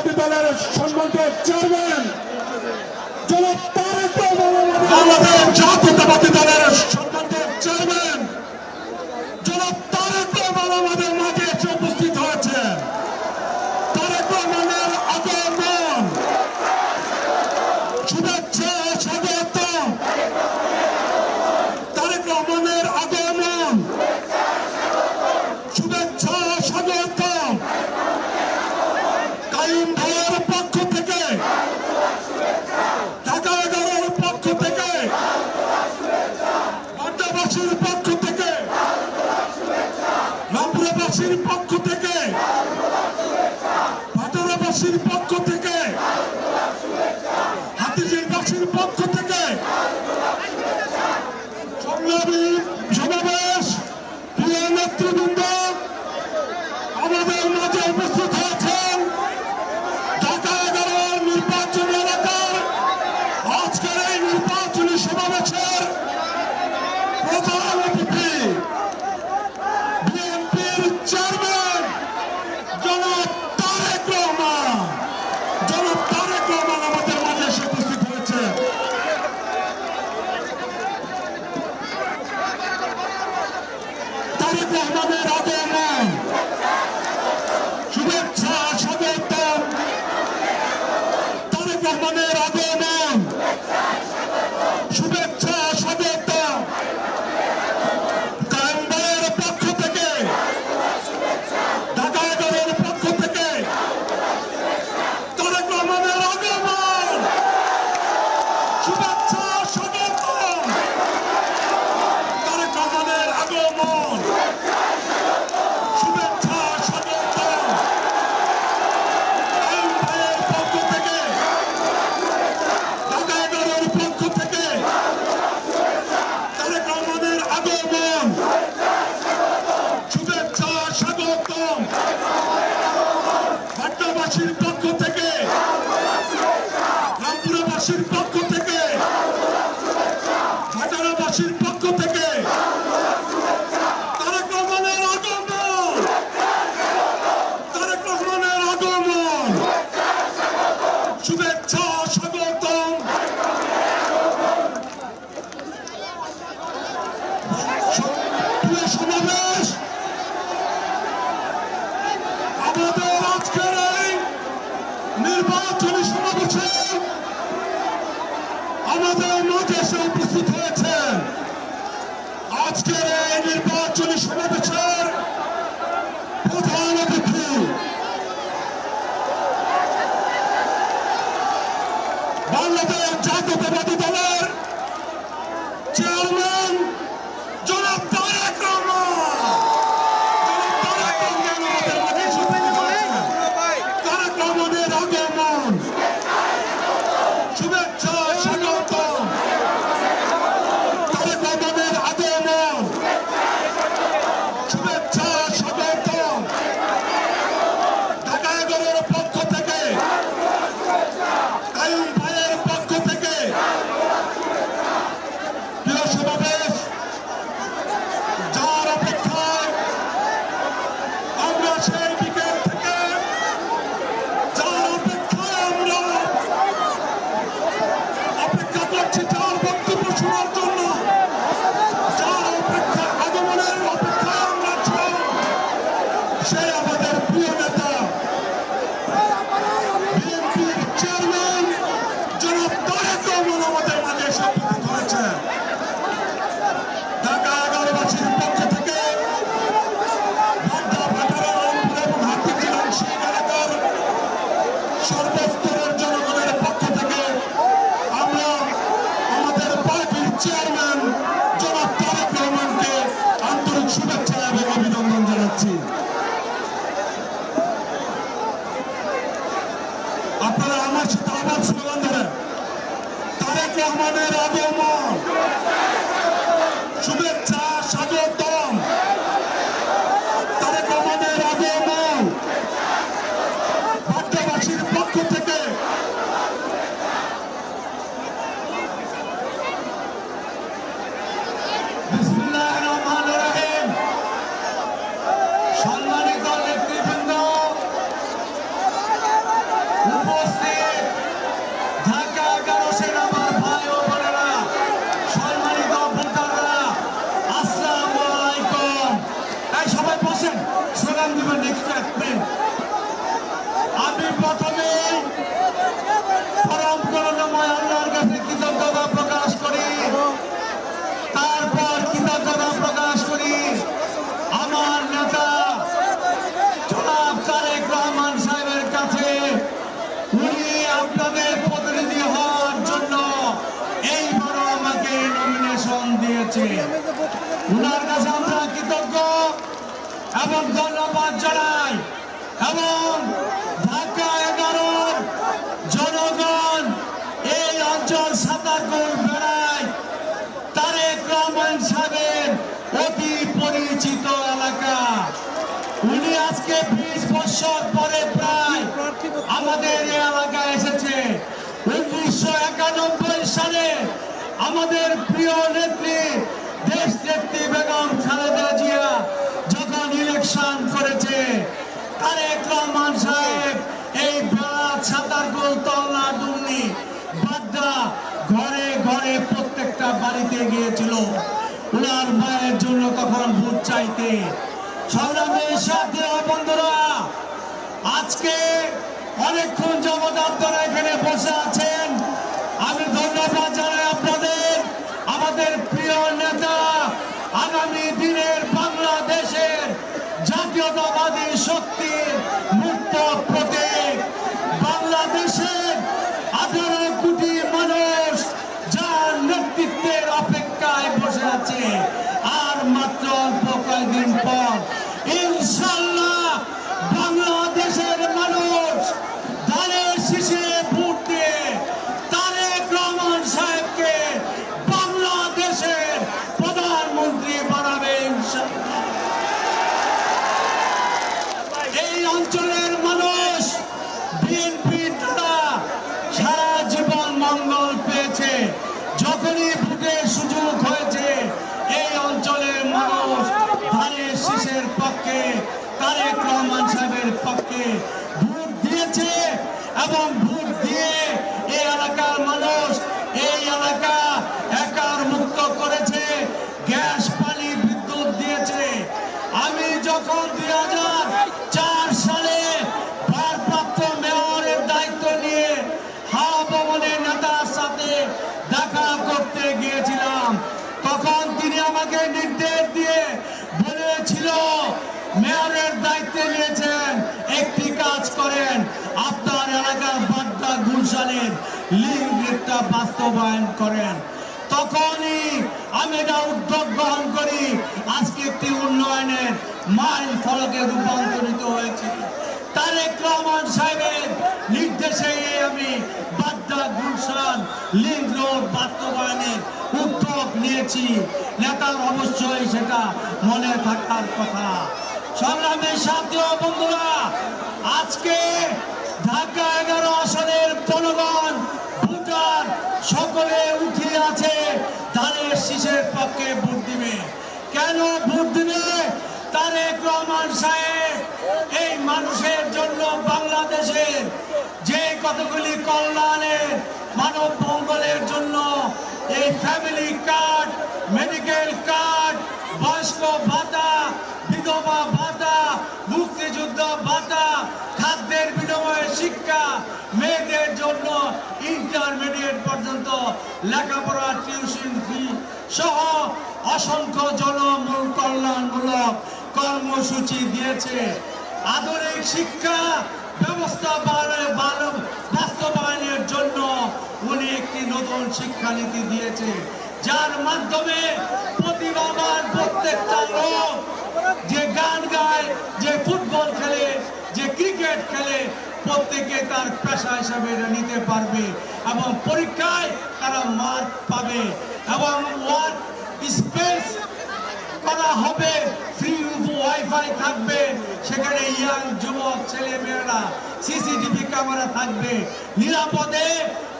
জাতীয়তাবাদী দলের সম্মানিত চেয়ারম্যান জনাব তারেক রহমান, বাংলাদেশ জাতীয়তাবাদী দলের সম্মানিত চেয়ারম্যান জনাব তারেক রহমান আমাদের মাঝে এসে উপস্থিত হয়েছেন। তারেক রহমানের আগমন, শুভেচ্ছা, স্বাগতম। তারেক রহমানের আগমন, শুভেচ্ছা, স্বাগতম। কাইম ভাইয়ের পক্ষ থেকে, ঢাকা 11-র পক্ষ থেকে, বাড্ডাবাসীর পক্ষ থেকে, রামপুরাবাসীর পক্ষ থেকে, ভাটারাবাসীর পক্ষ থেকে, হাতিঝিলবাসীর পক্ষ থেকে সংগ্রামী সমাবেশ, প্রিয় নেতৃবৃন্দ, আমাদের মাঝে উপস্থিত হয়েছেন ঢাকা 11 নির্বাচনী এলাকার আজকের এই নির্বাচনী সমাবেশের প্রধান অতিথি বিএনপির চেয়ারম্যান জনাব তারেক রহমান। জনাব তারেক রহমান আমাদের মাঝে এসে উপস্থিত হয়েছে। তারেক রহমানের আগমন, শুভেচ্ছা, স্বাগতম। তারেক রহমানের আগমন, শুভেচ্ছা, স্বাগতম। কায়েম ভাইয়ের পক্ষ থেকে, ঢাকা 11-র পক্ষ থেকে তারেক রহমানের আগমন, শুভেচ্ছা, স্বাগতম। তারেক রহমানের আগমন, শুভেচ্ছা, স্বাগতম। কায়েম ভাইয়ের পক্ষ থেকে, ঢাকা 11-র পক্ষ থেকে তারেক রহমানের আগমন, শুভেচ্ছা, স্বাগতম। ভাট্টাবাসীর পক্ষ থেকে, রামপুরাবাসীর পক্ষ থেকে, ভাটারাবাসীর পক্ষ থেকে তারেক রহমানের আগমন, তারেক রহমানের আগমন, শুভেচ্ছা, স্বাগতম। প্রিয় সমাবেশ, আমাদের আজকের এই নির্বাচনী সমাবেশে আমাদের মাঝে এসে উপস্থিত হয়েছেন আজকের এই নির্বাচনী সমাবেশের প্রধান অতিথি বাংলাদেশ জাতীয়তাবাদী দলের চেয়ারম্যান জনাব তারেক রহমান। জনাব তারেক রহমান আমাদের মাঝে এসে উপস্থিত হয়েছেন। তারেক রহমানের আগমন, শুভেচ্ছা, স্বাগতম। তারেক রহমানের আগমন, শুভেচ্ছা, স্বাগতম। ঢাকা 11-র পক্ষ থেকে, কাইম ভাইয়ের পক্ষ থেকে, প্রিয় সমাবেশ, যার অপেক্ষায় আমরা সেই বিকেল থেকে, যার অপেক্ষায় আমরা অপেক্ষা করছি, যার বক্তব্য শোনার জন্য, যার অপেক্ষা আগমনের অপেক্ষায় আমরা ছিলাম, সে আমাদের প্রিয় নেতা বিএনপির চেয়ারম্যান জনাব তারেক রহমান আমাদের মাঝে এসে উপস্থিত হয়েছে। ঢাকা 11-বাসীর পক্ষ থেকে, বাড্ডা, ভাটারা, রংপুর এবং হাতিঝিল আংশিক এলাকার সর্বস্তরের জনগণের পক্ষ থেকে আমরা আমাদের পার্টির চেয়ারম্যান জনাব তারেক রহমানকে আন্তরিক শুভেচ্ছা এবং অভিনন্দন জানাচ্ছি। আপনারা আমার সাথে আবার স্লোগান ধরেন, তারেক রহমানের আগমন, শুভেচ্ছা, স্বাগতম। তারেক রহমানের আগমন, ভাট্টাবাসীর পক্ষ থেকে, বিসমিল্লাহির রহমানির রহিম। সম্মানিত নেতৃবৃন্দ, উপস্থিত ঢাকা 11 সের আমার ভাই ও বোনেরা, সম্মানিত ভোটাররা, আসসালামু আলাইকুম। এই সবাই বসেন, স্লোগান দিবেন নেক্সট এক মিনিট। আমি প্রথমেই পরম করুণাময় আল্লাহর কাছে কৃতজ্ঞতা প্রকাশ করি, তারপর কৃতজ্ঞতা প্রকাশ করি আমার নেতা জনাব তারেক রহমান সাহেবের কাছে। উনি আপনাদের প্রতিনিধি হওয়ার জন্য এইবারও আমাকে নমিনেশন দিয়েছে। উনার কাছে আমরা কৃতজ্ঞ এবং ধন্যবাদ জানাই। এবং ঢাকা 11 জনগণ এই অঞ্চল সাতারকুল বেড়ায় তারেক রহমান সাহেবের অতি পরিচিত এলাকা। উনি আজকে 20 বছর পরে প্রায় আমাদের এই এলাকায় এসেছে। 1991 সালে আমাদের প্রিয় নেত্রী দেশ নেত্রী বেগম খালেদা জিয়া যখন ইলেকশন করেছে, তারেক রহমান সাহেব এই বেড়া ছাতারকুল তল্লা ডুমনি বাড্ডা ঘরে ঘরে প্রত্যেকটা বাড়িতে গিয়েছিল ওনার মায়ের জন্য তখন ভোট চাইতে। সংগ্রামী সাথী ও বন্ধুরা, আজকে অনেকক্ষণ যাবত আপনারা এখানে বসে আছেন। আমি ধন্যবাদ জানাই আপনাদের। আমাদের প্রিয় নেতা, আগামী দিনের বাংলাদেশের জাতীয়তাবাদী শক্তির মুক্ত প্রতীক। বাংলাদেশের 18 কোটি মানুষ যার নেতৃত্বের অপেক্ষায় বসে আছে। আর মাত্র অল্প কয়েকদিন পর ইনশাল্লাহ বাংলাদেশের মানুষ ধানের শীষে ভোট দিয়ে তারেক রহমান সাহেবকে বাংলাদেশের প্রধানমন্ত্রী বানাবে ইনশাল্লাহ। এই অঞ্চলের মানুষ বিএনপি দ্বারা সারা জীবন মঙ্গল পেয়েছে। যখনই ভোটের সুযোগ হয়েছে এই অঞ্চলের মানুষ ধানের শীষের পক্ষে, তারেক রহমান সাহেবের পক্ষে ভোট দিয়েছে। এবং ভোট দিয়ে এই এলাকার মানুষ এই এলাকা একার মুক্ত করেছে, গ্যাস পানি বিদ্যুৎ দিয়েছে। আমি যখন 2004 সালে ভারপ্রাপ্ত মেয়রের দায়িত্ব নিয়ে হাওয়া ভবনের নেতার সাথে দেখা করতে গিয়েছিলাম, তখন তিনি আমাকে নির্দেশ দিয়ে বলেছিল, মেয়রের দায়িত্ব নিয়েছেন, একটি কাজ করেন, আপনার এলাকার বাড্ডা গুলশানের লিঙ্ক গেটটা বাস্তবায়ন করেন। তখনই আমি এটা উদ্যোগ গ্রহণ করি। আজকে একটি উন্নয়নের মাইল ফলকে রূপান্তরিত হয়েছে। তারেক রহমান সাহেবের নির্দেশে আমি বাড্ডা গুলশান লিঙ্ক রোড বাস্তবায়নের উদ্যোগ নিয়েছি। নেতার অবশ্যই সেটা মনে থাকার কথা। সংগ্রামের সাথী ও বন্ধুরা, আজকে ঢাকা 11 আসনের জনগণ ভোটার সকলে উঠে আছে ধানের শীষের পক্ষে ভোট দিবে। কেন ভোট দিবে? তারেক রহমান সাহেব এই মানুষের জন্য বাংলাদেশের যে কতগুলি কল্যাণের মানব মঙ্গলের জন্য এই ফ্যামিলি কার্ড, মেডিকেল কার্ড, বয়স্ক ভাতা, বিধবা ভাতা, মুক্তিযুদ্ধ ভাতা, খাদ্যের বিনিময়ে শিক্ষা, মেয়েদের জন্য ইন্টারমিডিয়েট পর্যন্ত লেখাপড়া, টিউশন ফি সহ অসংখ্য জনমূল কল্যাণমূলক কর্মসূচি দিয়েছে। আধুনিক শিক্ষা ব্যবস্থা বাস্তবায়নের জন্য উনি একটি নতুন শিক্ষানীতি দিয়েছে, যার মাধ্যমে প্রতিভাবান প্রত্যেকটা লোক যে গান গায়, যে ফুটবল খেলে, যে ক্রিকেট খেলে, প্রত্যেকে তার পেশা হিসাবে এটা নিতে পারবে এবং পরীক্ষায় তারা মার্ক পাবে এবং ওয়ার্ক স্পেস করা হবে, ফ্রি ওয়াইফাই থাকবে, সেখানে ইয়াং যুবক ছেলে মেয়েরা সিসিটিভি ক্যামেরা থাকবে, নিরাপদে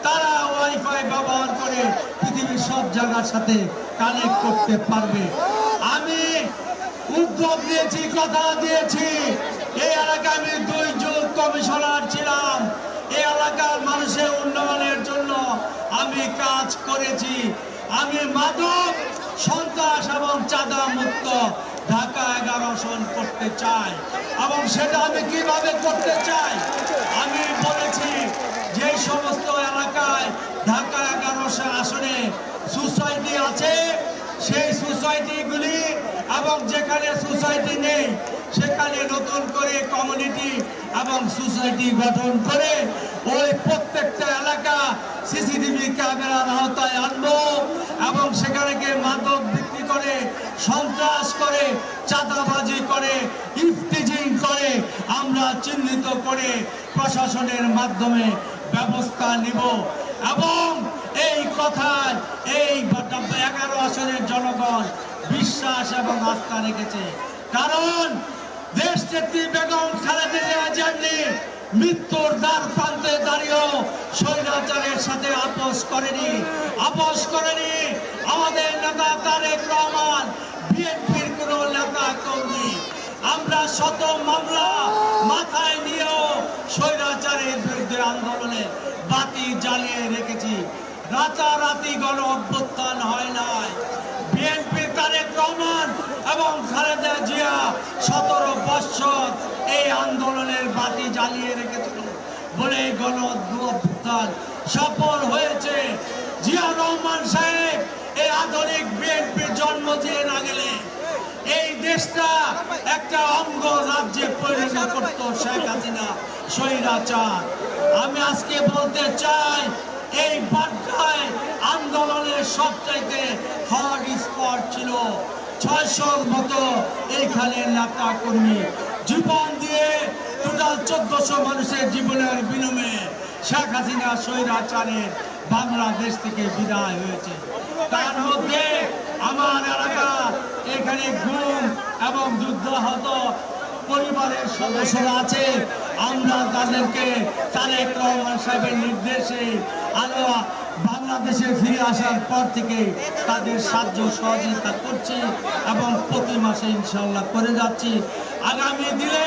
তারা ওয়াইফাই ব্যবহার করে পৃথিবীর সব জায়গার সাথে কানেক্ট করতে পারবে। আমি উদ্যোগ দিয়েছি, কথা দিয়েছি, এই এলাকায় আমি 2 যুগ কমিশনার ছিলাম। এই আমি কাজ করেছি। আমি মাদক, সন্ত্রাস এবং চাঁদা মুক্ত ঢাকা 11 আসন করতে চাই। এবং সেটা আমি কিভাবে করতে চাই? আমি বলেছি যে সমস্ত এলাকায় ঢাকা 11 আসনে সোসাইটি আছে, সেই সোসাইটিগুলি এবং যেখানে সোসাইটি নেই সেখানে নতুন করে কমিউনিটি এবং সোসাইটি গঠন করে ওই প্রত্যেকটা এলাকা সিসিটিভি ক্যামেরার আওতায় আনবো এবং সেখানে মাদক বিক্রি করে, সন্ত্রাস করে, চাঁদাবাজি করে, ইফটিজিং করে আমরা চিহ্নিত করে প্রশাসনের মাধ্যমে ব্যবস্থা নিব। এবং এই কথায় এই 11 আসনের জনগণ বিশ্বাস এবং আস্থা রেখেছে। কারণ দেশনেত্রী বেগম খালেদা জিয়া মৃত্যুর দ্বার প্রান্তে দাঁড়িয়েও স্বৈরাচারের সাথে আপোষ করেনি। আমাদের নেতা তারেক রহমান, বিএনপির কোন নেতা কর্মী। আমরা শত মামলা মাথায় নিয়েও স্বৈরাচারের বিরুদ্ধে আন্দোলনে বাতি জ্বালিয়ে রেখেছি। রাতারাতি গণ অভ্যুত্থান হয় নাই। বিএনপি তারেক রহমান এবং খালেদা জিয়া 17 বছর এই আন্দোলনের বাতি জ্বালিয়ে রেখেছিল বলে গণ অভ্যুত্থান সফল হয়েছে। জিয়া রহমান সাহেব এই আধুনিক বিএনপির জন্ম দিয়ে না গেলে এই দেশটা একটা অঙ্গ রাজ্যে পরিণত করত শেখ হাসিনা স্বৈরাচার। আমি আজকে বলতে চাই এই বাড্ডায় আন্দোলনের সবচাইতে হট স্পট ছিল। 600 মতো এইখানে নেতা কর্মী জীবন দিয়ে টোটাল 1400 মানুষের জীবনের বিনিময়ে শেখ হাসিনা স্বৈরাচারের বাংলাদেশ থেকে বিদায় হয়েছে। তার মধ্যে আমার এলাকা এখানে গুম এবং যুদ্ধাহত পরিবারের সদস্যরা আছে। আমরা তাদেরকে তারেক রহমান সাহেবের নির্দেশে আলো বাংলাদেশে ফিরে আসার পর থেকে তাদের সাহায্য সহযোগিতা করছি এবং প্রতি মাসে ইনশাল্লাহ করে যাচ্ছি। আগামী দিনে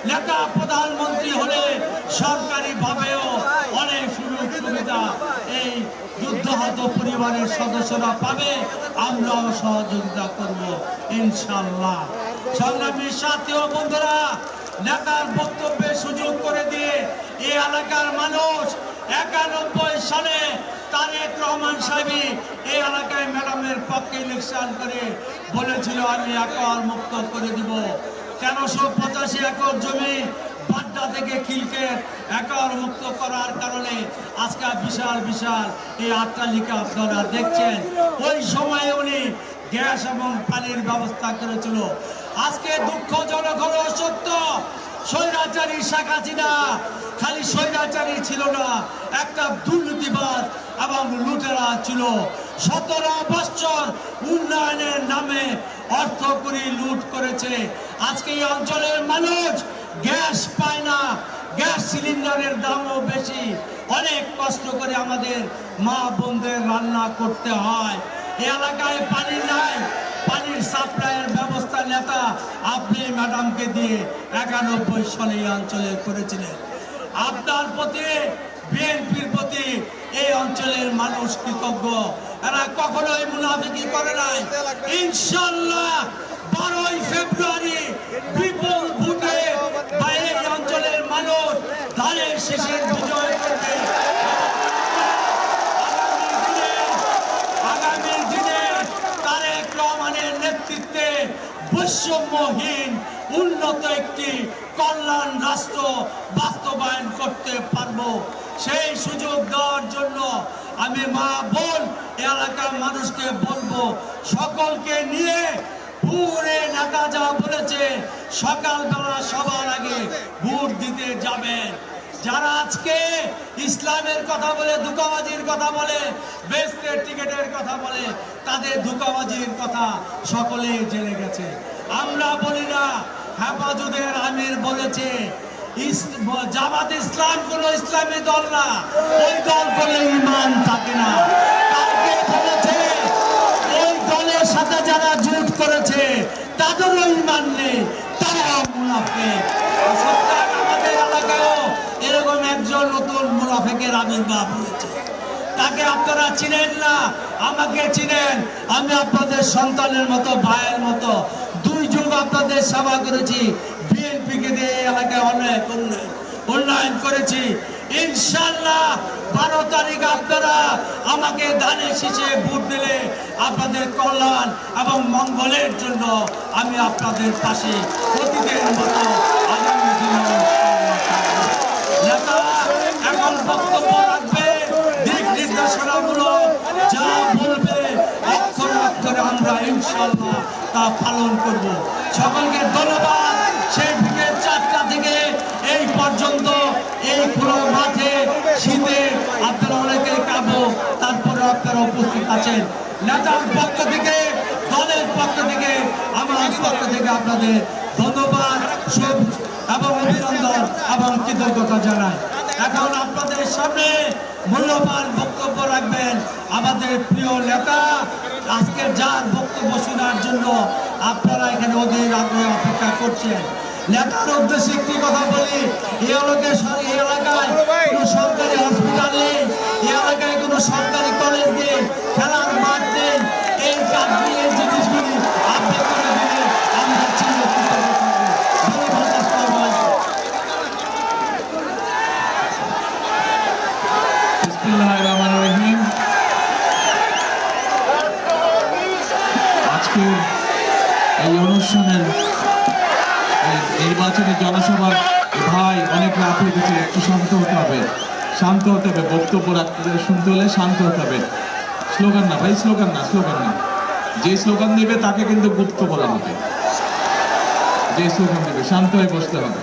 নেতা প্রধানমন্ত্রী হলে সরকারি ভাবেও অনেক সুযোগ সুবিধা এই যুদ্ধাহত পরিবারের সদস্যরা পাবে, আমরাও সহযোগিতা করব ইনশাল্লাহ। সংগ্রামী সাথী ও বন্ধুরা, নেতার বক্তব্যের সুযোগ করে দিয়ে এই এলাকার মানুষ 91 সালে তারেক রহমান সাহেব এই এলাকায় ম্যাডামের পক্ষে ইলেকশন করে বলেছিল আমি একর মুক্ত করে দিব। 1385 একর জমি বাড্ডা থেকে খিলকেট একর মুক্ত করার কারণে আজকে বিশাল বিশাল এই অট্টালিকা আপনারা দেখছেন। ওই সময়ে উনি গ্যাস এবং পানির ব্যবস্থা করেছিল। আজকে দুঃখজনক হলো সত্য, স্বৈরাচারী শেখ হাসিনা খালি স্বৈরাচারী ছিল না, একটা দুর্নীতিবাদ এবং লুটেরা ছিল। 17 বছর উন্নয়নের নামে অর্থ করি লুট করেছে। আজকে এই অঞ্চলের মানুষ গ্যাস পায় না, গ্যাস সিলিন্ডারের দামও বেশি। অনেক কষ্ট করে আমাদের মা বোনদের রান্না করতে হয়। এই এলাকায় পানি নাই, পানির সাপ্লাইয়ের ব্যবস্থা নেতা আপনি ম্যাডামকে দিয়ে 91 সালে এই অঞ্চলে করেছিলেন। আপনার প্রতি, বিএনপির প্রতি এই অঞ্চলের মানুষ কৃতজ্ঞ। এরা কখনোই মুনাফিকি করে নাই। ইনশাআল্লাহ 12 ফেব্রুয়ারি বিপুল ভোটে এই অঞ্চলের মানুষ ধানের শেষের বিজয় করবে। আগামী দিনে তারেক রহমানের নেতৃত্বে বৈষম্যহীন উন্নত একটি কল্যাণ রাষ্ট্র বাস্তবায়ন করতে পারবো। সেই সুযোগ দেওয়ার জন্য আমি মা বোন এলাকার মানুষকে বলবো, সকলকে নিয়ে ভোরে নেতা যা বলেছে সকালবেলা সবার আগে ভোট দিতে যাবেন। যারা আজকে ইসলামের কথা বলে, ধোঁকাবাজির কথা বলে, বেস্টের টিকেটের কথা বলে, তাদের ধোঁকাবাজির কথা সকলেই জেনে গেছে। আমরা বলি না, হেফাজতের আমির বলেছে জামাত ইসলাম কোন ইসলামী দল না, ওই দল করলে ঈমান থাকে না। কালকে বলেছে ওই দলের সাথে যারা জোট করেছে তাদেরও ঈমান নেই, তারাও মুনাফিক। আমাদের এলাকায়ও এরকম একজন নতুন মুনাফিকের আবির্ভাব হয়েছে। তাকে আপনারা চিনেন না, আমাকে চিনেন। আমি আপনাদের সন্তানের মতো, ভাইয়ের মতো। 2 যুগ আপনাদের সেবা করেছি, বিএনপিকে দিয়ে এই এলাকায় অনেক উন্নয়ন করেছি। ইনশাআল্লাহ 12 তারিখ আপনারা আমাকে ধানের শীষে ভোট দিলে আপনাদের কল্যাণ এবং মঙ্গলের জন্য আমি আপনাদের পাশে অতীতের মতো আগামী দিনে নেতা এখন বক্তব্য রাখবে, দিক নির্দেশনাগুলো যা বলবে অক্ষরে অক্ষরে আমরা ইনশাআল্লাহ তা পালন করব। সকলকে ধন্যবাদ। সেই বিকেল 4টা থেকে এই পর্যন্ত এই পুরো মাঠে শীতে আপনারা অনেকে কাবো, তারপরে আপনারা উপস্থিত আছেন। নেতার পক্ষ থেকে, দলের পক্ষ থেকে, আমার পক্ষ থেকে আপনাদের ধন্যবাদ এবং অভিনন্দন এবং কৃতজ্ঞতা জানাই। এখন আপনাদের সামনে মূল্যবান বক্তব্য রাখবেন আমাদের প্রিয় নেতা। আজকে যার বক্তব্য শোনার জন্য আপনারা এখানে অধীর আগ্রহে অপেক্ষা করছেন। নেতার উদ্দেশ্যে একটি কথা বলি, এই এলাকায় কোনো সরকারি হসপিটাল নেই, এই এলাকায় কোনো সরকারি কলেজ নেই, খেলার মাঠ নেই। এই কাজগুলি, এই জিনিসগুলি আপনি করে দিলে আমরা চিরকৃতজ্ঞ থাকবো। বিসমিল্লাহির রহমানির রহিম। আজকের এই অনুষ্ঠানের এই নির্বাচনী জনসভার ভাই অনেক রাত হয়ে গেছে, একটু শান্ত হতে হবে, শান্ত হতে হবে। বক্তব্য রাখতে শুনতে হলে শান্ত হতে হবে। স্লোগান না ভাই, স্লোগান না, স্লোগান না। যে স্লোগান দেবে তাকে কিন্তু গুপ্ত বলা হবে। যে স্লোগান দেবে শান্ত হয়ে বসতে হবে।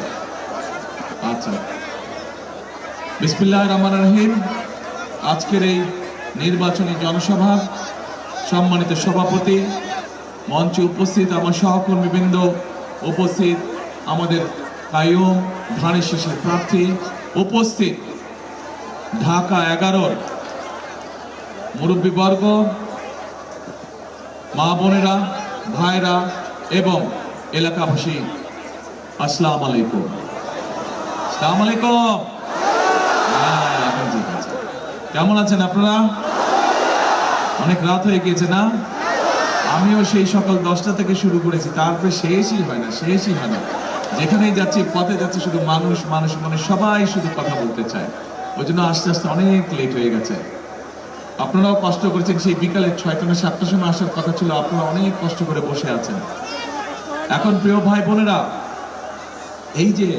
আচ্ছা, বিসমিল্লাহির রহমানির রহিম। আজকের এই নির্বাচনী জনসভার সম্মানিত সভাপতি, মঞ্চে উপস্থিত আমার সহকর্মীবৃন্দ, উপস্থিত আমাদের কাইয়ুম ধানের শীষের প্রার্থী, উপস্থিত ঢাকা 11-র মুরব্বীবর্গ, মা বোনেরা, ভাইরা এবং এলাকাবাসী, আসসালামু আলাইকুম। আসসালামু আলাইকুম। এখন ঠিক আছে। কেমন আছেন আপনারা? অনেক রাত হয়ে গিয়েছে না? আমিও সেই সকাল 10টা থেকে শুরু করেছি, তারপরে শেষই হয় না, শেষই হয় না। যেখানেই যাচ্ছি, পথে যাচ্ছি, শুধু মানুষ মানুষ মানুষ, সবাই শুধু কথা বলতে চায়। ওই জন্য আস্তে আস্তে অনেক লেট হয়ে গেছে। আপনারাও কষ্ট করেছেন, সেই বিকালে 6টা না 7টার সময় আসার কথা ছিল, আপনারা অনেক কষ্ট করে বসে আছেন। এখন প্রিয় ভাই বোনেরা, এই যে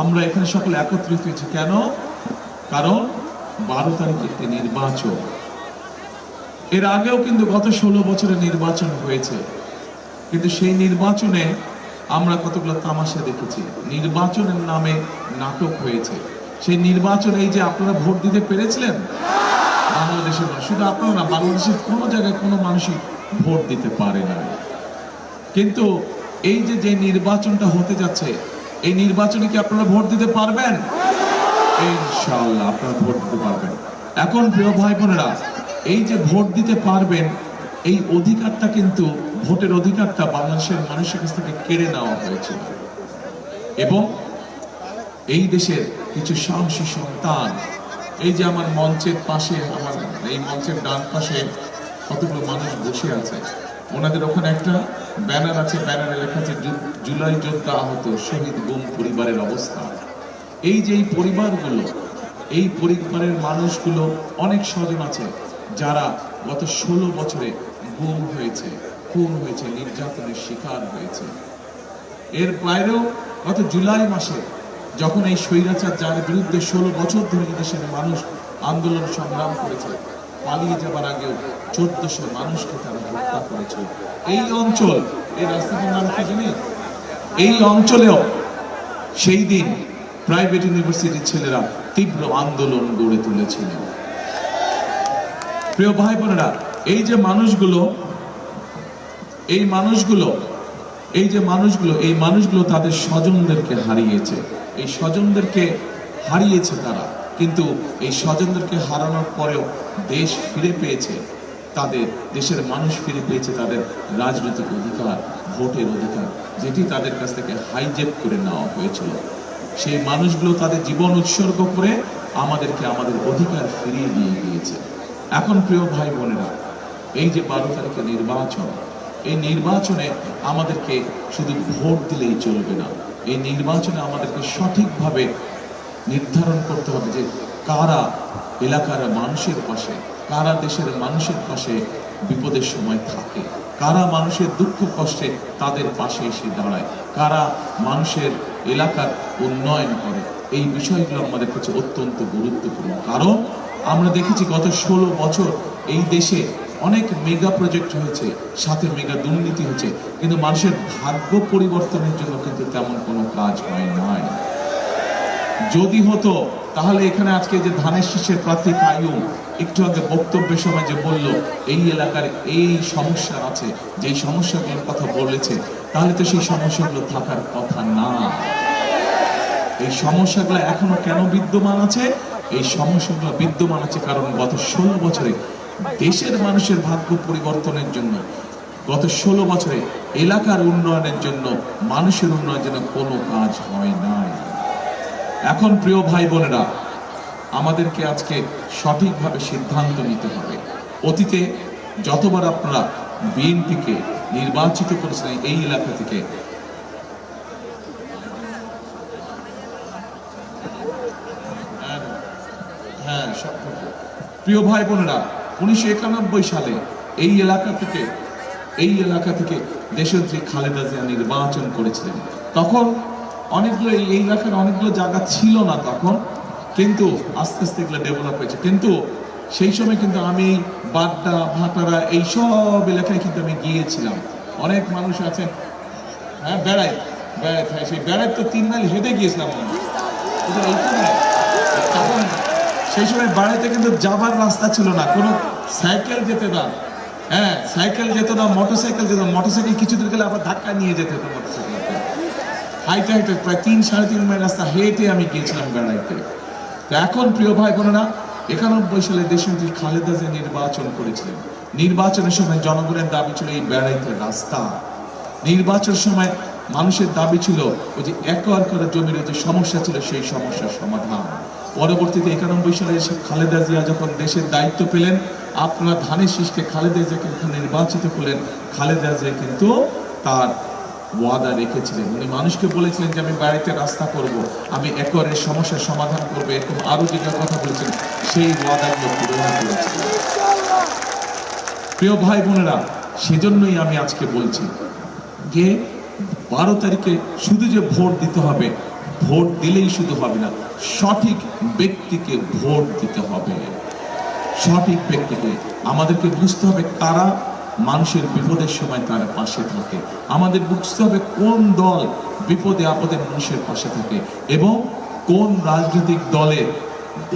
আমরা এখানে সকলে একত্রিত হয়েছি কেন? কারণ 12 তারিখ একটি নির্বাচন। এর আগেও কিন্তু গত 16 বছরে নির্বাচন হয়েছে, কিন্তু সেই নির্বাচনে আমরা কতগুলো তামাশা দেখেছি। নির্বাচনের নামে নাটক হয়েছে। সেই নির্বাচনে এই যে আপনারা ভোট দিতে পেরেছিলেন, বাংলাদেশের মানুষ, শুধু আপনারা না, বাংলাদেশের কোনো জায়গায় কোনো মানুষই ভোট দিতে পারে না। কিন্তু এই যে নির্বাচনটা হতে যাচ্ছে, এই নির্বাচনে কি আপনারা ভোট দিতে পারবেন? ইনশাআল্লাহ আপনারা ভোট দিতে পারবেন। এখন প্রিয় ভাই বোনেরা, এই যে ভোট দিতে পারবেন, এই অধিকারটা কিন্তু, ভোটের অধিকারটা বাংলাদেশের মানুষের কাছ থেকে কেড়ে নেওয়া হয়েছিল। এবং এই দেশের কিছু সাহসী সন্তান, এই যে আমার মঞ্চের পাশে, আমার এই মঞ্চের ডান পাশে কতগুলো মানুষ বসে আছে, ওনাদের ওখানে একটা ব্যানার আছে, ব্যানারে লেখা আছে জুলাই যোদ্ধা আহত শহীদ গুম পরিবারের অবস্থা। এই যে এই পরিবারগুলো, এই পরিবারের মানুষগুলো, অনেক স্বজন আছে যারা গত 16 বছরে গুম হয়েছে, খুন হয়েছে, নির্যাতনের শিকার হয়েছে। এর বাইরেও গত জুলাই মাসে যখন এই স্বৈরাচার, যার বিরুদ্ধে 16 বছর ধরে দেশের মানুষ আন্দোলন সংগ্রাম করেছে, পালিয়ে যাবার আগেও 1400 মানুষকে তারা হত্যা করেছে। এই অঞ্চল, এই রাস্তাটার নাম কি জানি, এই অঞ্চলেও সেই দিন প্রাইভেট ইউনিভার্সিটির ছেলেরা তীব্র আন্দোলন গড়ে তুলেছিল। প্রিয় ভাই বোনেরা, এই যে মানুষগুলো, এই মানুষগুলো তাদের স্বজনদেরকে হারিয়েছে। এই স্বজনদেরকে হারিয়েছে তারা, কিন্তু এই স্বজনদেরকে হারানোর পরেও দেশ ফিরে পেয়েছে, তাদের দেশের মানুষ ফিরে পেয়েছে তাদের রাজনৈতিক অধিকার, ভোটের অধিকার, যেটি তাদের কাছ থেকে হাইজ্যাক করে নেওয়া হয়েছিল। সেই মানুষগুলো তাদের জীবন উৎসর্গ করে আমাদেরকে আমাদের অধিকার ফিরিয়ে দিয়ে গিয়েছে। এখন প্রিয় ভাই বোনেরা, এই যে 12 তারিখে নির্বাচন, এই নির্বাচনে আমাদেরকে শুধু ভোট দিলেই চলবে না। এই নির্বাচনে আমাদেরকে সঠিকভাবে নির্ধারণ করতে হবে যে কারা এলাকার মানুষের পাশে, কারা দেশের মানুষের পাশে বিপদের সময় থাকে, কারা মানুষের দুঃখ কষ্টে তাদের পাশে এসে দাঁড়ায়, কারা মানুষের এলাকার উন্নয়ন করে। এই বিষয়গুলো আমাদের কাছে অত্যন্ত গুরুত্বপূর্ণ। কারণ আমরা দেখেছি গত 16 বছর এই দেশে অনেক মেগা প্রজেক্ট হয়েছে, সাথে মেগা দুর্নীতি হয়েছে, কিন্তু মানুষের ভাগ্য পরিবর্তনের জন্য কিন্তু তেমন কোনো কাজ হয় নাই। যদি হতো তাহলে এখানে আজকে যে ধানের শীষের প্রার্থী কাইয়ুম একটু আগে বক্তব্যের সময় যে বলল এই এলাকার এই সমস্যা আছে, যেই সমস্যাগুলোর কথা বলেছে, তাহলে তো সেই সমস্যাগুলো থাকার কথা না। এই সমস্যাগুলো এখনো কেন বিদ্যমান আছে? এই সমস্যাগুলো বিদ্যমান আছে কারণ গত 16 বছরে দেশের মানুষের ভাগ্য পরিবর্তনের জন্য, গত 16 বছরে এলাকার উন্নয়নের জন্য, মানুষের উন্নয়নের জন্য কোনো কাজ হয় নাই। এখন প্রিয় ভাই বোনেরা, আমাদেরকে আজকে সঠিকভাবে সিদ্ধান্ত নিতে হবে। অতীতে যতবার আপনারা বিএনপিকে নির্বাচিত করেছিলেন এই এলাকা থেকে, হ্যাঁ প্রিয় ভাই বোনেরা, 1991 সালে এই এলাকা থেকে দেশনেত্রী খালেদা জিয়া নির্বাচন করেছিলেন। তখন অনেকগুলো এই এলাকার অনেকগুলো জায়গা ছিল না তখন, কিন্তু আস্তে আস্তে এগুলো ডেভেলপ হয়েছে। কিন্তু সেই সময় কিন্তু আমি বাড্ডা, ভাটারা এই সব এলাকায় কিন্তু আমি গিয়েছিলাম। অনেক মানুষ আছেন, হ্যাঁ বেড়াইতে হয়, সেই বেড়াইতে তো 3 মাইল হেঁটে গিয়েছিলাম আমরা। তখন সেই সময় বাড়িতে কিন্তু যাবার রাস্তা ছিল না, কোনো সাইকেল যেতে না, হ্যাঁ সাইকেল যেত না, মোটরসাইকেল যেত, মোটরসাইকেল কিছু দূর গেলে আবার ধাক্কা নিয়ে যেতে হতো মোটরসাইকেল। হাইটে প্রায় 3-3.5 মাইল রাস্তা হেঁটে আমি গিয়েছিলাম বেড়াইতে। তো এখন প্রিয় ভাই বোনেরা, 91 সালে দেশনেত্রী খালেদা জিয়া নির্বাচন করেছিলেন। নির্বাচনের সময় জনগণের দাবি ছিল এই বেড়াইতে রাস্তা। নির্বাচনের সময় মানুষের দাবি ছিল ওই যে একর করে জমির যে সমস্যা ছিল সেই সমস্যার সমাধান। পরবর্তীতে 91 সালে খালেদা জিয়া যখন দেশের দায়িত্ব পেলেন, আপনারা ধানের শীষকে খালেদা জিয়াকে নির্বাচিত করলেন। খালেদা জিয়া কিন্তু তার ওয়াদা রেখেছিলেন। উনি মানুষকে বলেছিলেন যে আমি বাড়িতে রাস্তা করব, আমি একরের সমস্যার সমাধান করবো, এরকম আরো যেটা কথা বলেছেন সেই ওয়াদাগুলো পূরণ করেছিলেন। প্রিয় ভাই বোনেরা, সেজন্যই আমি আজকে বলছি যে 12 তারিখে শুধু যে ভোট দিতে হবে, ভোট দিলেই শুধু হবে না, সঠিক ব্যক্তিকে ভোট দিতে হবে। সঠিক ব্যক্তিকে আমাদেরকে বুঝতে হবে কারা মানুষের বিপদের সময় তার পাশে থাকে। আমাদের বুঝতে হবে কোন দল বিপদে আপদে মানুষের পাশে থাকে এবং কোন রাজনৈতিক দলের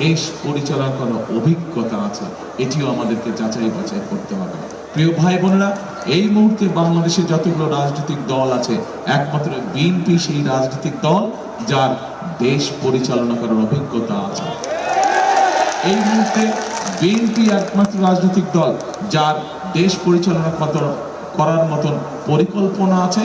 দেশ পরিচালনা করার অভিজ্ঞতা আছে, এটিও আমাদেরকে যাচাই বাছাই করতে হবে। প্রিয় ভাই বোনেরা, এই মুহূর্তে বাংলাদেশে যতগুলো রাজনৈতিক দল আছে, একমাত্র বিএনপি সেই রাজনৈতিক দল যার দেশ পরিচালনা করার অভিজ্ঞতা আছে। এই মুহূর্তে বিএনপি একমাত্র রাজনৈতিক দল যার দেশ পরিচালনা করার মতন পরিকল্পনা আছে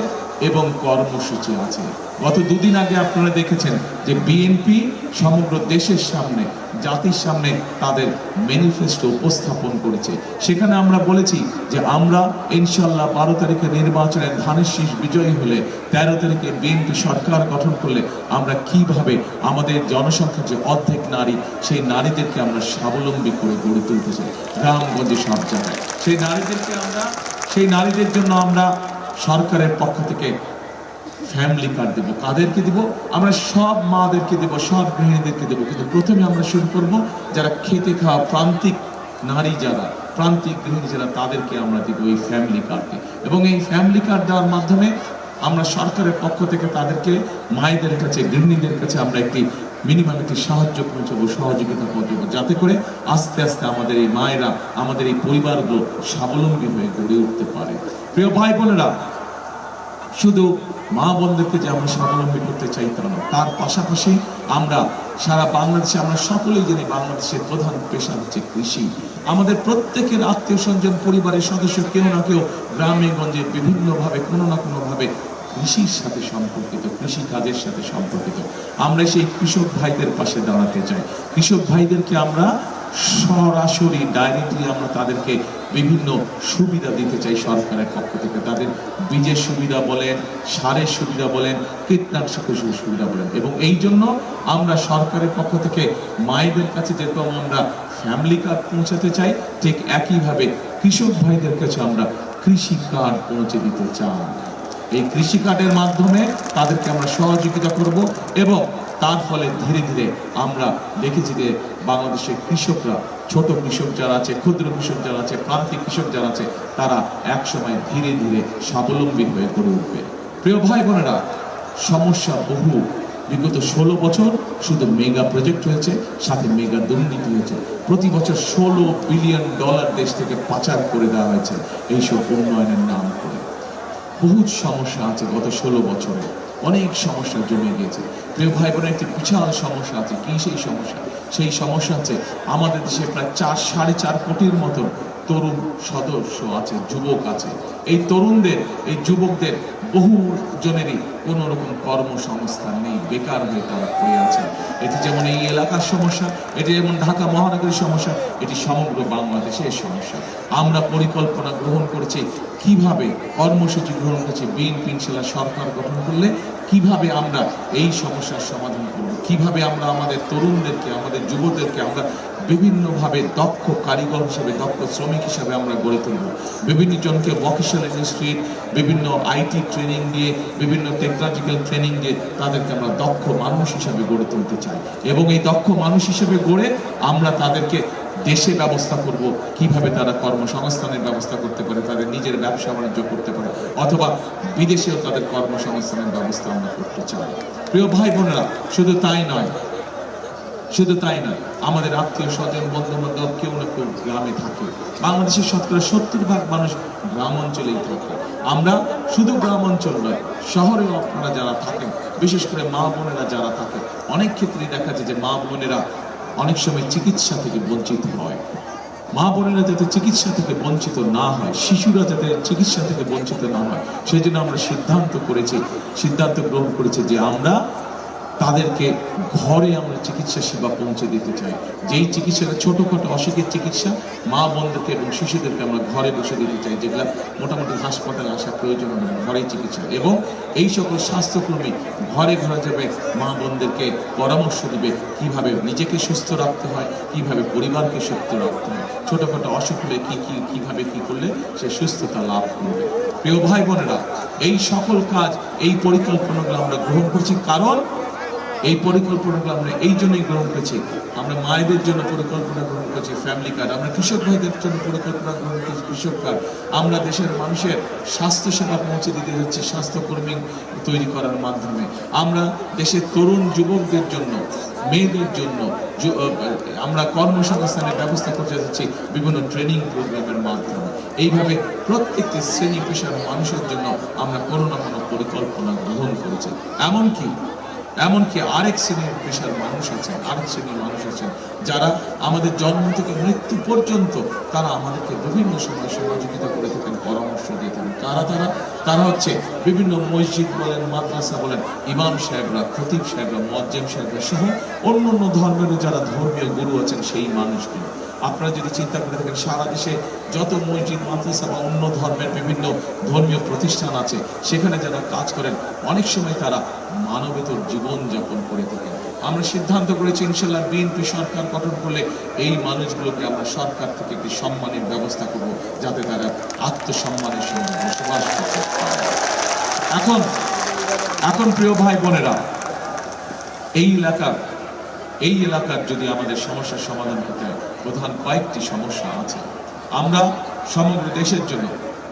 এবং কর্মসূচি আছে। গত 2 দিন আগে আপনারা দেখেছেন যে বিএনপি সমগ্র দেশের সামনে, জাতির সামনে তাদের ম্যানিফেস্টো উপস্থাপন করেছে। সেখানে আমরা বলেছি যে আমরা ইনশাল্লাহ 12 তারিখে নির্বাচনে ধানের শীষ বিজয়ী হলে 13 তারিখে বিএনপি সরকার গঠন করলে আমরা কিভাবে আমাদের জনসংখ্যার যে অর্ধেক নারী, সেই নারীদেরকে আমরা স্বাবলম্বী করে গড়ে তুলতে চাই গ্রামগঞ্জে সব জায়গায়। সেই নারীদের জন্য আমরা সরকারের পক্ষ থেকে ফ্যামিলি কার্ড দেব। কাদেরকে দিব? আমরা সব মাদেরকে দেব, সব গৃহিণীদেরকে দেব। কিন্তু প্রথমে আমরা শুরু করব যারা খেতে খাওয়া প্রান্তিক নারী, যারা প্রান্তিক গৃহিণী যারা, তাদেরকে আমরা দিব এই ফ্যামিলি কার্ড। এবং এই ফ্যামিলি কার্ড দেওয়ার মাধ্যমে আমরা সরকারের পক্ষ থেকে তাদেরকে, মায়েদের কাছে, গৃহিণীদের কাছে আমরা একটি মিনিমাম একটি সাহায্য পৌঁছাবো, সহযোগিতা পৌঁছাবো, যাতে করে আস্তে আস্তে আমাদের এই মায়েরা, আমাদের এই পরিবারগুলো স্বাবলম্বী হয়ে গড়ে উঠতে পারে। প্রিয় ভাই বোনেরা, শুধু মা বোনদেরকে যে আমরা স্বাবলম্বী করতে চাই তা না, তার পাশাপাশি আমরা সারা বাংলাদেশে, আমরা সকলেই জানি বাংলাদেশের প্রধান পেশা হচ্ছে কৃষি। আমাদের প্রত্যেকের আত্মীয় স্বজন, পরিবারের সদস্য কেউ না কেউ গ্রামে গঞ্জে বিভিন্নভাবে কোনো না কোনোভাবে কৃষির সাথে সম্পর্কিত, কৃষি কাজের সাথে সম্পর্কিত। আমরা সেই কৃষক ভাইদের পাশে দাঁড়াতে চাই। কৃষক ভাইদেরকে আমরা সরাসরি ডাইরেক্টলি আমরা তাদেরকে বিভিন্ন সুবিধা দিতে চাই সরকারের পক্ষ থেকে। তাদের বীজের সুবিধা বলেন, সারের সুবিধা বলেন, কীটনাশকের সুবিধা বলেন। এবং এই জন্য আমরা সরকারের পক্ষ থেকে মায়েদের কাছে যেরকম আমরা ফ্যামিলি কার্ড পৌঁছাতে চাই, ঠিক একইভাবে কৃষক ভাইদের কাছে আমরা কৃষি কার্ড পৌঁছে দিতে চাই। এই কৃষি কার্ডের মাধ্যমে তাদেরকে আমরা সহযোগিতা করব এবং তার ফলে ধীরে ধীরে আমরা দেখেছি যে বাংলাদেশের কৃষকরা, ছোট কৃষক যারা আছে, ক্ষুদ্র কৃষক যারা আছে, প্রান্তিক কৃষক যারা আছে, তারা একসময় ধীরে ধীরে স্বাবলম্বী হয়ে গড়ে উঠবে। প্রিয় ভাই বোনেরা, সমস্যা বহু। বিগত 16 বছর শুধু মেগা প্রজেক্ট হয়েছে, সাথে মেগা দুর্নীতি হয়েছে। প্রতি বছর $16 বিলিয়ন দেশ থেকে পাচার করে দেওয়া হয়েছে এইসব উন্নয়নের নাম করে। বহু সমস্যা আছে গত 16 বছরে, অনেক সমস্যা জমে গিয়েছে। প্রিয় ভাই বোনের একটি বিশাল সমস্যা আছে। কি সেই সমস্যা? সেই সমস্যা আছে আমাদের দেশে প্রায় 4-4.5 কোটির মতো তরুণ সদস্য আছে, যুবক আছে। এই তরুণদের, এই যুবকদের বহু জনেরই কোনো রকম কর্মসংস্থান নেই, বেকার হয়ে তারা পড়ে আছে। এটি যেমন এই এলাকার সমস্যা, এটি যেমন ঢাকা মহানগরীর সমস্যা, এটি সমগ্র বাংলাদেশের সমস্যা। আমরা পরিকল্পনা গ্রহণ করেছি, কিভাবে কর্মসূচি গ্রহণ করেছি, বিএনপি ইনশাআল্লাহ সরকার গঠন করলে কিভাবে আমরা এই সমস্যার সমাধান করব, কিভাবে আমরা আমাদের তরুণদেরকে, আমাদের যুবকদেরকে আমরা বিভিন্নভাবে দক্ষ কারিগর হিসেবে, দক্ষ শ্রমিক হিসেবে আমরা গড়ে তুলব। বিভিন্ন জনকে ভোকেশনাল ইন্ডাস্ট্রি, বিভিন্ন আইটি ট্রেনিং দিয়ে, বিভিন্ন টেকনোলজিক্যাল ট্রেনিং দিয়ে তাদেরকে আমরা দক্ষ মানুষ হিসেবে গড়ে তুলতে চাই। এবং এই দক্ষ মানুষ হিসেবে গড়ে আমরা তাদেরকে দেশে ব্যবস্থা করব, কিভাবে তারা কর্মসংস্থানের ব্যবস্থা করতে পারে, তাদের নিজের ব্যবসা বাণিজ্য করতে পারে, অথবা বিদেশেও তাদের কর্মসংস্থানের ব্যবস্থা আমরা করতে চাই। প্রিয় ভাই বোনেরা, শুধু তাই নয়, আমাদের আত্মীয় স্বজন, বন্ধু বান্ধব কেউ না কেউ গ্রামে থাকে। বাংলাদেশের শতকরা 70% মানুষ গ্রাম অঞ্চলেই থাকে। আমরা শুধু গ্রাম অঞ্চল নয়, শহরেও আপনারা যারা থাকেন, বিশেষ করে মা বোনেরা যারা থাকে, অনেক ক্ষেত্রেই দেখা যায় যে মা বোনেরা অনেক সময় চিকিৎসা থেকে বঞ্চিত হয়। মা বোনেরা যাতে চিকিৎসা থেকে বঞ্চিত না হয়, শিশুরা যাতে চিকিৎসা থেকে বঞ্চিত না হয়, সেই জন্য আমরা সিদ্ধান্ত গ্রহণ করেছি যে আমরা তাদেরকে ঘরে আমরা চিকিৎসা সেবা পৌঁছে দিতে চাই। যেই চিকিৎসাটা ছোটখাটো অসুখের চিকিৎসা মা বোনদেরকে এবং শিশুদেরকে আমরা ঘরে বসে দিতে চাই, যেগুলো মোটামুটি হাসপাতালে আসা প্রয়োজন হবে, ঘরেই চিকিৎসা। এবং এই সকল স্বাস্থ্যকর্মী ঘরে ঘরে যাবে, মা বোনদেরকে পরামর্শ দিবে কিভাবে নিজেকে সুস্থ রাখতে হয়, কিভাবে পরিবারকে সুস্থ রাখতে হয়, ছোটখাটো অসুখ হলে কিভাবে কি করলে সে সুস্থতা লাভ করবে। প্রিয় ভাই বোনেরা, এই সকল কাজ, এই পরিকল্পনাগুলো আমরা গ্রহণ করছি, কারণ এই পরিকল্পনাগুলো আমরা এই জন্যই গ্রহণ করেছি। আমরা মায়েদের জন্য পরিকল্পনা গ্রহণ করেছি ফ্যামিলি কার্ড, আমরা কৃষক ভাইদের জন্য পরিকল্পনা গ্রহণ করেছি কৃষক কার্ড, আমরা দেশের মানুষের স্বাস্থ্য সেবা পৌঁছে দিতে যাচ্ছি স্বাস্থ্যকর্মী তৈরি করার মাধ্যমে, আমরা দেশের তরুণ যুবকদের জন্য, মেয়েদের জন্য আমরা কর্মসংস্থানের ব্যবস্থা করতে যাচ্ছি বিভিন্ন ট্রেনিং প্রোগ্রামের মাধ্যমে। এইভাবে প্রত্যেকটি শ্রেণী পেশার মানুষের জন্য আমরা কোনো না কোনো পরিকল্পনা গ্রহণ করেছি। এমনকি আরেক শ্রেণীর পেশার মানুষ আছেন, যারা আমাদের জন্ম থেকে মৃত্যু পর্যন্ত তারা আমাদেরকে বিভিন্ন সময় সহযোগিতা করে থাকেন, পরামর্শ দিয়ে থাকেন। তারা হচ্ছে বিভিন্ন মসজিদ বলেন, মাদ্রাসা বলেন, ইমাম সাহেবরা, খতিব সাহেবরা, মুয়াজ্জিম সাহেবরা সহ অন্য ধর্মেরও যারা ধর্মীয় গুরু আছেন সেই মানুষগুলো। আপনারা যদি চিন্তা করে থাকেন, সারা দেশে যত মসজিদ, মাদ্রাসা বা অন্য ধর্মের বিভিন্ন ধর্মীয় প্রতিষ্ঠান আছে, সেখানে যারা কাজ করেন অনেক সময় তারা মানবেতর জীবন যাপন করে থাকেন। আমরা সিদ্ধান্ত করেছি ইনশাআল্লাহ বিএনপি সরকার গঠন করলে এই মানুষগুলোকে আমরা সরকার থেকে একটি সম্মানের ব্যবস্থা করব, যাতে তারা আত্মসম্মানের সঙ্গে বসবাস করতে পারে। এখন প্রিয় ভাই বোনেরা, এই এলাকার যদি আমাদের সমস্যার সমাধান করতে হয়, প্রধান কয়েকটি সমস্যা আছে। আমরা সমগ্র দেশের জন্য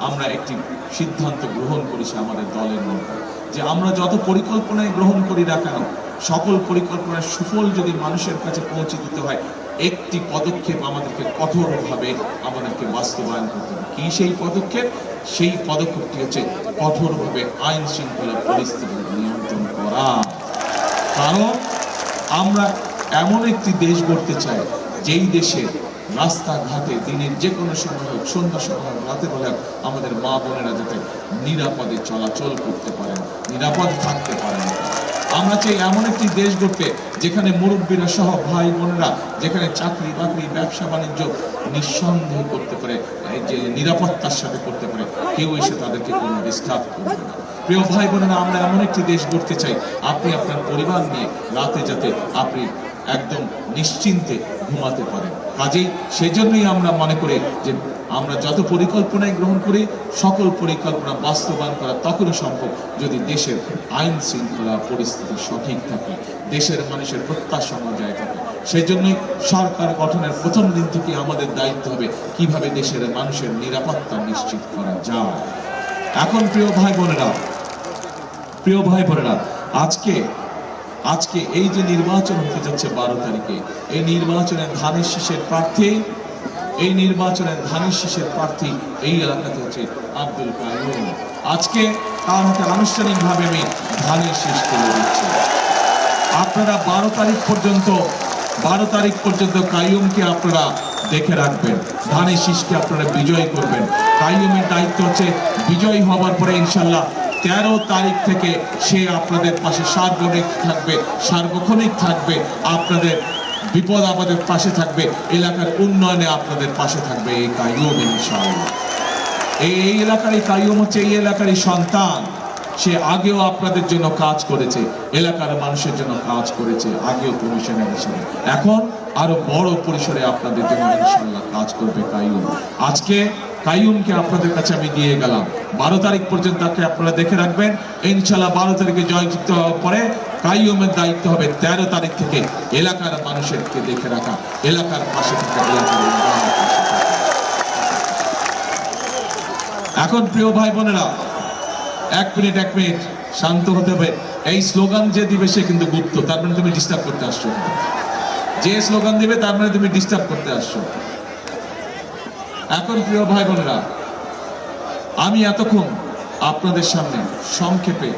আমরা একটি সিদ্ধান্ত গ্রহণ করেছি আমাদের দলের মধ্যে, যে আমরা যত পরিকল্পনায় গ্রহণ করি না কেন, সকল পরিকল্পনার সুফল যদি মানুষের কাছে পৌঁছে দিতে হয়, একটি পদক্ষেপ আমাদেরকে কঠোরভাবে আমাদেরকে বাস্তবায়ন করতে হবে। কি সেই পদক্ষেপ? সেই পদক্ষেপটি হচ্ছে কঠোরভাবে আইন শৃঙ্খলা পরিস্থিতি নিয়ন্ত্রণ করা। কারণ আমরা এমন একটি দেশ গড়তে চাই যেই দেশে রাস্তাঘাটে দিনের যে কোনো সময় হোক, সন্ধ্যা সময় হোক, রাতে বেলা হোক, আমাদের মা বোনেরা যাতে নিরাপদে চলাচল করতে পারেন, নিরাপদ থাকতে পারেন। আমরা চাই এমন একটি দেশ গড়তে যেখানে মুরব্বীরা সহ ভাই বোনেরা, যেখানে চাকরি বাকরি ব্যবসা বাণিজ্য নিঃসন্দেহ করতে পারে, এই যে নিরাপত্তার সাথে করতে পারে, কেউ এসে তাদেরকে কোনো ডিস্টার্ব করবে না। প্রিয় ভাই বোনেরা, আমরা এমন একটি দেশ গড়তে চাই আপনি আপনার পরিবার নিয়ে রাতে যাতে আপনি একদম নিশ্চিন্তে ঘুমাতে পারেন। কাজেই সেজন্যই আমরা মনে করি যে আমরা যত পরিকল্পনায় গ্রহণ করি, সকল পরিকল্পনা বাস্তবায়ন করা তখনই সম্ভব যদি দেশের আইন শৃঙ্খলা পরিস্থিতি সঠিক থাকে, দেশের মানুষের প্রত্যাশা অনুযায়ী থাকে। সেজন্যই সরকার গঠনের প্রথম দিন থেকে আমাদের দায়িত্ব হবে কিভাবে দেশের মানুষের নিরাপত্তা নিশ্চিত করা যায়। এখন প্রিয় ভাই বোনেরা, আজকে এই যে নির্বাচন হতে যাচ্ছে 12 তারিখে, এই নির্বাচনের ধানের শীষের প্রার্থী এই এলাকাতে হচ্ছে আব্দুল কাইয়ুম। আজকে তার হাতে আনুষ্ঠানিকভাবে আমি ধানের শীষ তুলে দিচ্ছি। আপনারা 12 তারিখ পর্যন্ত কাইয়ুমকে আপনারা দেখে রাখবেন, ধানের শীষকে আপনারা বিজয় করবেন। কাইয়ুমের দায়িত্ব হচ্ছে বিজয়ী হওয়ার পরে ইনশাল্লাহ 13 তারিখ থেকে সে আপনাদের পাশে সার্বক্ষণিক থাকবে, আপনাদের বিপদ আপদের পাশে থাকবে, এলাকার উন্নয়নে আপনাদের পাশে থাকবে এই কাইয়ুম ইনশাআল্লাহ। এই এলাকারই কাইয়ুম হচ্ছে এই এলাকারই সন্তান। সে আগেও আপনাদের জন্য কাজ করেছে, এলাকার মানুষের জন্য কাজ করেছে, আগেও কমিশনার হিসেবে, এখন আরো বড় পরিসরে আপনাদের জন্য ইনশাআল্লাহ কাজ করবে কাইয়ুম। আজকে কাইয়ুমকে আপনাদের কাছে আমি দিয়ে গেলাম। 12 তারিখ পর্যন্ত তাকে আপনারা দেখে রাখবেন। ইনশাআল্লাহ 12 তারিখে জয়যুক্ত হওয়ার পরে কাইয়ুমের দায়িত্ব হবে 13 তারিখ থেকে এলাকার মানুষেরকে দেখে রাখা, এলাকার পাশে থাকা, এলাকার উন্নয়নের পাশে থাকা। এখন প্রিয় ভাই বোনেরা, এক মিনিট শান্ত হতে হবে। এই স্লোগান যে দিবে সে কিন্তু গুপ্ত, তার মানে তুমি ডিস্টার্ব করতে আসছো। যে স্লোগান দিবে তার মানে তুমি ডিস্টার্ব করতে আসছো। এখন প্রিয় ভাই বোনেরা, আমি এতক্ষণ আপনাদের সামনে সংক্ষেপে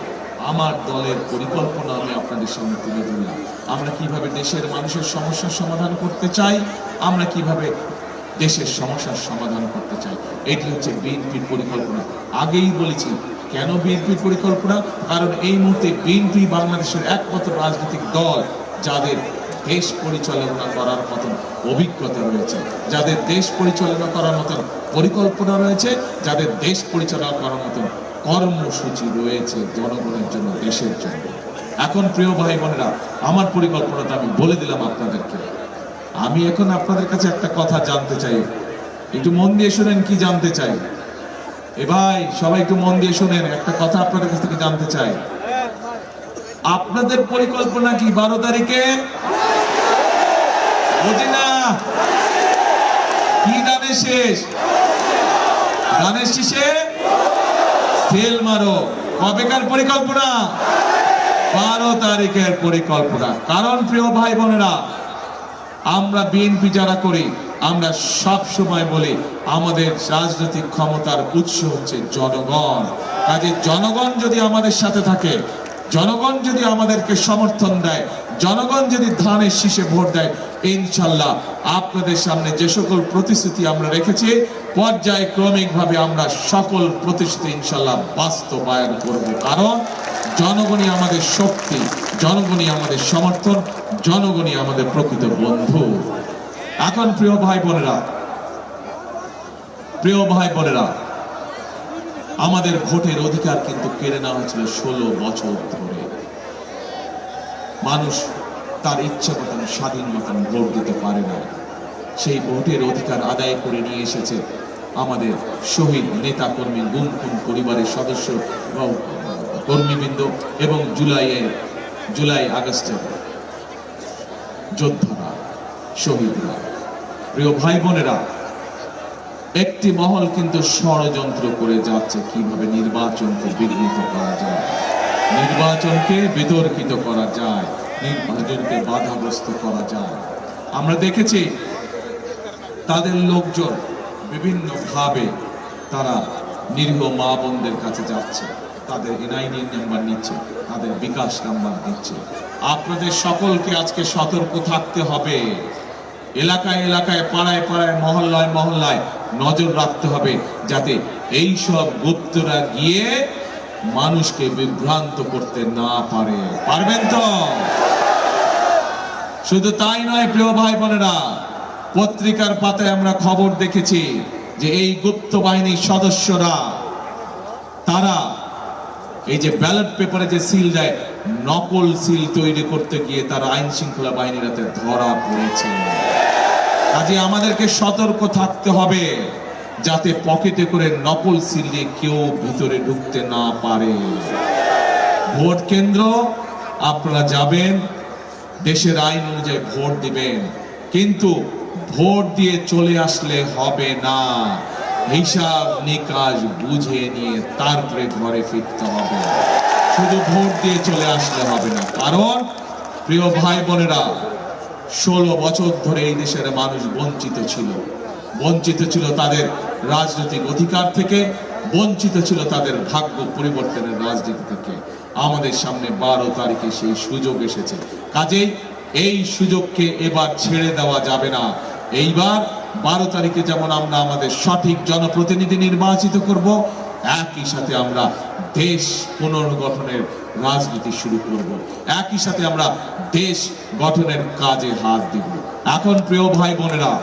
আমার দলের পরিকল্পনা আমি আপনাদের সামনে তুলে ধরলাম। আমরা কিভাবে দেশের মানুষের সমস্যার সমাধান করতে চাই, আমরা কিভাবে দেশের সমস্যার সমাধান করতে চাই, এটি হচ্ছে বিএনপির পরিকল্পনা। আগেই বলেছি কেন বিএনপির পরিকল্পনা, কারণ এই মুহূর্তে বিএনপি বাংলাদেশের একমাত্র রাজনৈতিক দল যাদের দেশ পরিচালনা করার মতন অভিজ্ঞতা রয়েছে, যাদের দেশ পরিচালনা করার মতন পরিকল্পনা রয়েছে, যাদের দেশ পরিচালনা করার মতন কর্মসূচি রয়েছে জনগণের জন্য, দেশের জন্য। এখন প্রিয় ভাই বোনেরা, আমার পরিকল্পনাটা আমি বলে দিলাম আপনাদেরকে। আমি এখন আপনাদের কাছে একটা কথা জানতে চাই, একটু মন দিয়ে শুনেন কি জানতে চাই। এ ভাই সবাই একটু মন দিয়ে শুনেন, একটা কথা আপনাদের কাছ থেকে জানতে চাই। আপনাদের পরিকল্পনা কি 12 তারিখে? বুঝি না কি ধানের শেষ? ধানের শীষে সেল মারো। কবেকার পরিকল্পনা? 12 তারিখের পরিকল্পনা। কারণ প্রিয় ভাই বোনেরা, আমরা বিএনপি যারা করি, আমরা সব সময় বলি আমাদের রাজনৈতিক ক্ষমতার উৎস হচ্ছে জনগণ। কাজে জনগণ যদি আমাদের সাথে থাকে, জনগণ যদি আমাদেরকে সমর্থন দেয়, জনগণ যদি ধানের শীষে ভোট দেয়, ইনশাল্লাহ আপনাদের সামনে যে সকল প্রতিশ্রুতি আমরা রেখেছি পর্যায়ক্রমিকভাবে আমরা সকল প্রতিশ্রুতি ইনশাল্লাহ বাস্তবায়ন করব। কারণ জনগণই আমাদের শক্তি, জনগণই আমাদের সমর্থন, জনগণই আমাদের প্রকৃত বন্ধু। এখন প্রিয় ভাই বোনেরা, আমাদের ভোটের অধিকার কিন্তু কেড়ে নেওয়া হয়েছিল 16 বছর ধরে। মানুষ তার ইচ্ছা মতন স্বাধীন মতন ভোট দিতে পারে না। সেই ভোটের অধিকার আদায় করে নিয়ে এসেছে আমাদের শহীদ নেতা কর্মী, গুম খুন পরিবারের সদস্য এবং কর্মীবৃন্দ এবং জুলাই আগস্টের যোদ্ধারা, শহীদরা। প্রিয় ভাই বোনেরা, একটি মহল কিন্তু ষড়যন্ত্র করে যাচ্ছে কিভাবে নির্বাচনকে বিঘ্নিত করা যায়, নির্বাচনকে বিতর্কিত করা যায়, নির্বাচনকে বাধাগ্রস্ত করা যায়। আমরা দেখেছি তাদের লোকজন বিভিন্ন ভাবে তারা নিরীহ মা বোনদের কাছে যাচ্ছে, তাদের এনআইডি নাম্বার নিচ্ছে, তাদের বিকাশ নাম্বার দিচ্ছে। আপনাদের সকলকে আজকে সতর্ক থাকতে হবে। এলাকায় এলাকায়, পাড়ায় পাড়ায়, মহল্লায় মহল্লায় নজর রাখতে হবে যাতে এই সব গুপ্তরা গিয়ে মানুষকে বিভ্রান্ত করতে না পারে। পারবেন তো? শুধু তাই নয় প্রিয় ভাই বোনেরা, পত্রিকার পাতায় আমরা খবর দেখেছি যে এই গুপ্ত বাহিনীর সদস্যরা তারা এই যে ব্যালট পেপারে যে সিল দেয়, নকল সিল তৈরি করতে গিয়ে তারা আইন শৃঙ্খলা বাহিনীর হাতে ধরা পড়েছে। কাজে আমাদেরকে সতর্ক থাকতে হবে যাতে পকেটে করে নকল সিল দিয়ে কেউ ভিতরে ঢুকতে না পারে। ভোট কেন্দ্র আপনারা যাবেন, দেশের আইন অনুযায়ী ভোট দিবেন, কিন্তু ভোট দিয়ে চলে আসলে হবে না, হিসাব নিকাশ বুঝে নিয়ে তারপরে ঘরে ফিরতে হবে। শুধু ভোট দিয়ে চলে আসলে হবে না। কারণ প্রিয় ভাই বোনেরা, 16 বছর ধরে এই দেশের মানুষ বঞ্চিত ছিল তাদের রাজনৈতিক অধিকার থেকে, বঞ্চিত ছিল তাদের ভাগ্য পরিবর্তনের রাজনীতি থেকে। আমাদের সামনে 12 তারিখে সেই সুযোগ এসেছে। কাজেই এই সুযোগকে এবার ছেড়ে দেওয়া যাবে না। এইবার 12 তারিখে যেমন আমরা আমাদের সঠিক জনপ্রতিনিধি নির্বাচিত করব, একই সাথে আমরা দেশ পুনর্গঠনের রাজনীতি শুরু করব, একই সাথে আমরা দেশ গঠনের কাজে হাত দিব। এখন প্রিয় ভাই বোনেরা,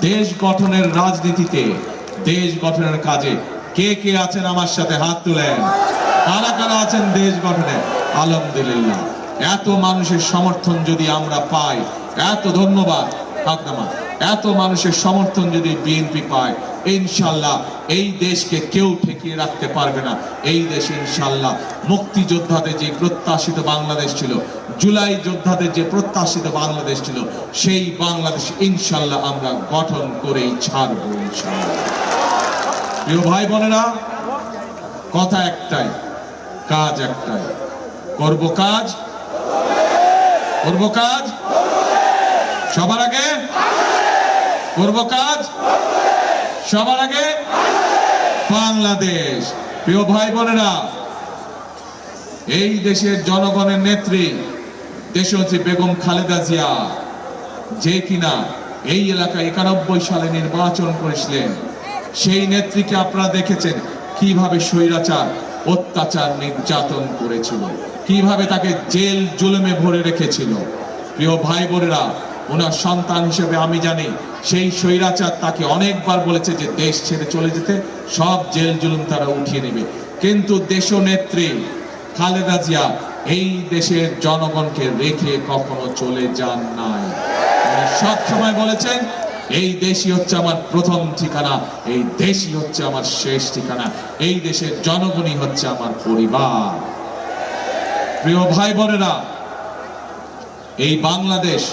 দেশ গঠনের রাজনীতিতে, দেশ গঠনের কাজে কে কে আছেন আমার সাথে হাত তুলেন। কারা কারা আছেন দেশ গঠনে? আলহামদুলিল্লাহ, এত মানুষের সমর্থন যদি আমরা পাই, এত ধন্যবাদ আপনারা, এত মানুষের সমর্থন যদি বিএনপি পায়, ইনশাল্লাহ এই দেশকে কেউ ঠেকিয়ে রাখতে পারবে না। এই দেশ ইনশাল্লাহ মুক্তিযোদ্ধাদের যে প্রত্যাশিত বাংলাদেশ ছিল, জুলাই যোদ্ধাদের যে প্রত্যাশিত বাংলাদেশ ছিল, সেই বাংলাদেশ ইনশাল্লাহ আমরা গঠন করেই ছাড়ব ইনশাল্লাহ। প্রিয় ভাই বোনেরা, কথা একটাই, কাজ একটাই। করব কাজ, করব কাজ, সবার আগে করব কাজ, সবার আগে বাংলাদেশ। প্রিয় ভাই বোনেরা, এই দেশের জনগণের নেত্রী দেশনেত্রী বেগম খালেদা জিয়া, যে কিনা এই এলাকায় 91 সালে নির্বাচন করেছিলেন, সেই নেত্রীকে আপনারা দেখেছেন কিভাবে স্বৈরাচার অত্যাচার নির্যাতন করেছিল, কিভাবে তাকে জেল জুলুমে ভরে রেখেছিল। প্রিয় ভাই বোনেরা, ওনার সন্তান হিসেবে আমি জানি সেই স্বৈরাচার তাকে অনেকবার বলেছে যে দেশ ছেড়ে চলে যেতে, সব জেল জুলুম তারা উঠিয়ে নেবে। কিন্তু দেশনেত্রী খালেদা জিয়া এই দেশের জনগণকে রেখে কখনো চলে যান নাই। উনি সব সময় বলেছেন, এই দেশই হচ্ছে আমার প্রথম ঠিকানা, এই দেশই হচ্ছে আমার শেষ ঠিকানা, এই দেশের জনগণই হচ্ছে আমার পরিবার। প্রিয় ভাই বোনেরা, এই বাংলাদেশ,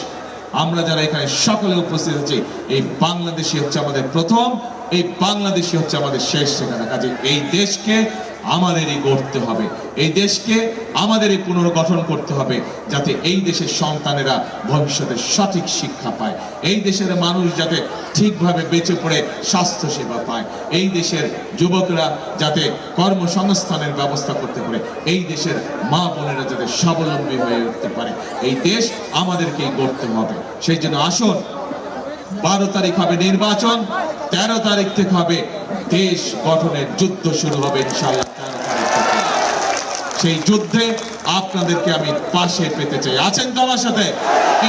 আমরা যারা এখানে সকলে উপস্থিত আছি, এই বাংলাদেশই হচ্ছে আমাদের প্রথম, এই বাংলাদেশই হচ্ছে আমাদের শেষ ঠিকানা। কাজে এই দেশকে আমাদেরই গড়তে হবে, এই দেশকে আমাদেরই পুনর্গঠন করতে হবে, যাতে এই দেশের সন্তানেরা ভবিষ্যতে সঠিক শিক্ষা পায়, এই দেশের মানুষ যাতে ঠিকভাবে বেঁচে পড়ে স্বাস্থ্য সেবা পায়, এই দেশের যুবকরা যাতে কর্মসংস্থানের ব্যবস্থা করতে পারে, এই দেশের মা বোনেরা যাতে স্বাবলম্বী হয়ে উঠতে পারে। এই দেশ আমাদেরকেই গড়তে হবে। সেই জন্য আসুন, 12 তারিখ হবে নির্বাচন, 13 তারিখ থেকে হবে দেশ গঠনের যুদ্ধ শুরু হবে ইনশাআল্লাহ। 13 তারিখ থেকে সেই যুদ্ধে আপনাদেরকে আমি পাশে পেতে চাই। আছেন তো আমার সাথে?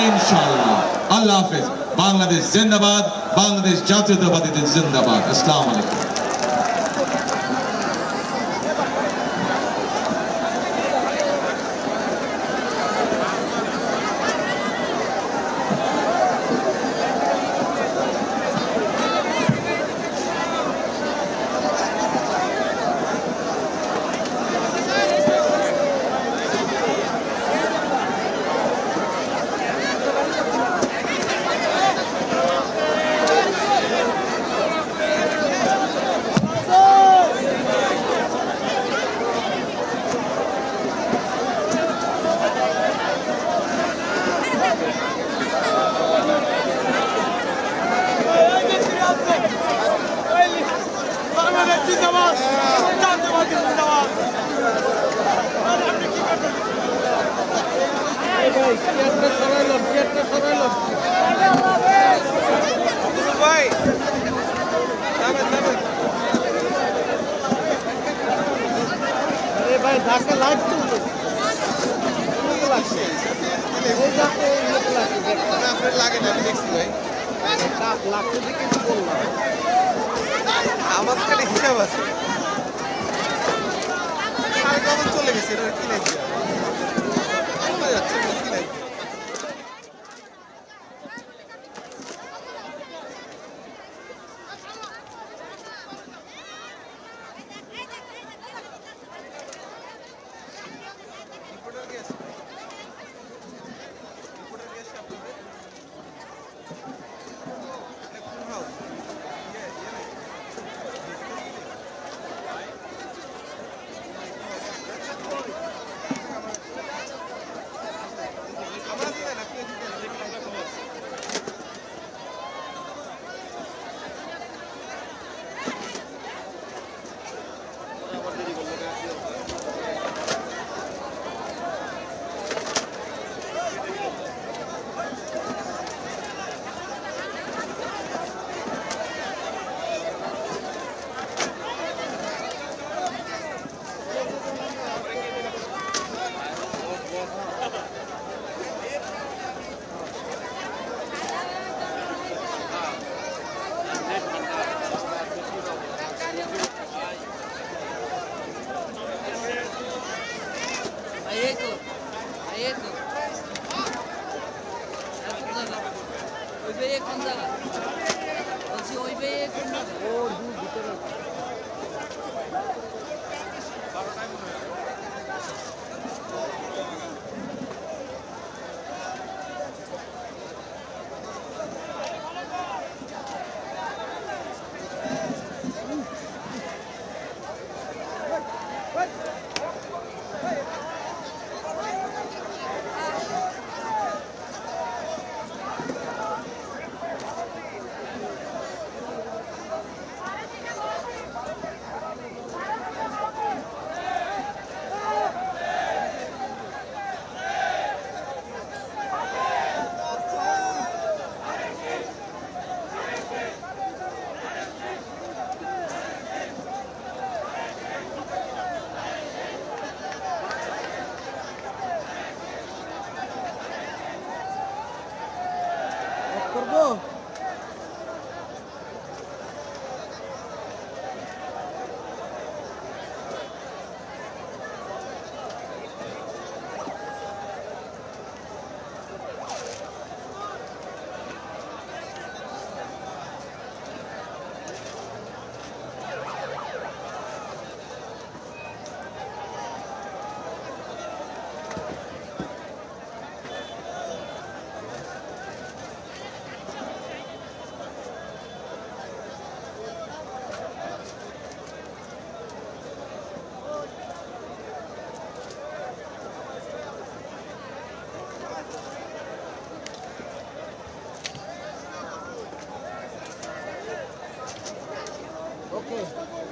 ইনশাআল্লাহ। আল্লাহ হাফেজ। বাংলাদেশ জিন্দাবাদ, বাংলাদেশ জাতীয়তাবাদীদের জিন্দাবাদ। আসসালামু আলাইকুম। জিন্দাবাদ, জাতীয়বাদী জিন্দাবাদ। আপনি কি করবেন? একটা লাইট তুলবে লাগে না আমি দেখছি ভাই লাগতে দিকে কি বললাম আমার খালি হিসাব আছে আর কখন চলে গেছে এটা কি লাগছে চলে যাচ্ছে এটা কি লাগছে রিপোর্টার কি আছে রিপোর্টার কি আছে আপনাদের কোন হাউস আমরা দিলেন আপনি দিলেন Ayo, ayo. ওই বে কোন জায়গা বলছি ওই বে কোন জায়গা ওর দূর ভিতরে করবো ওকে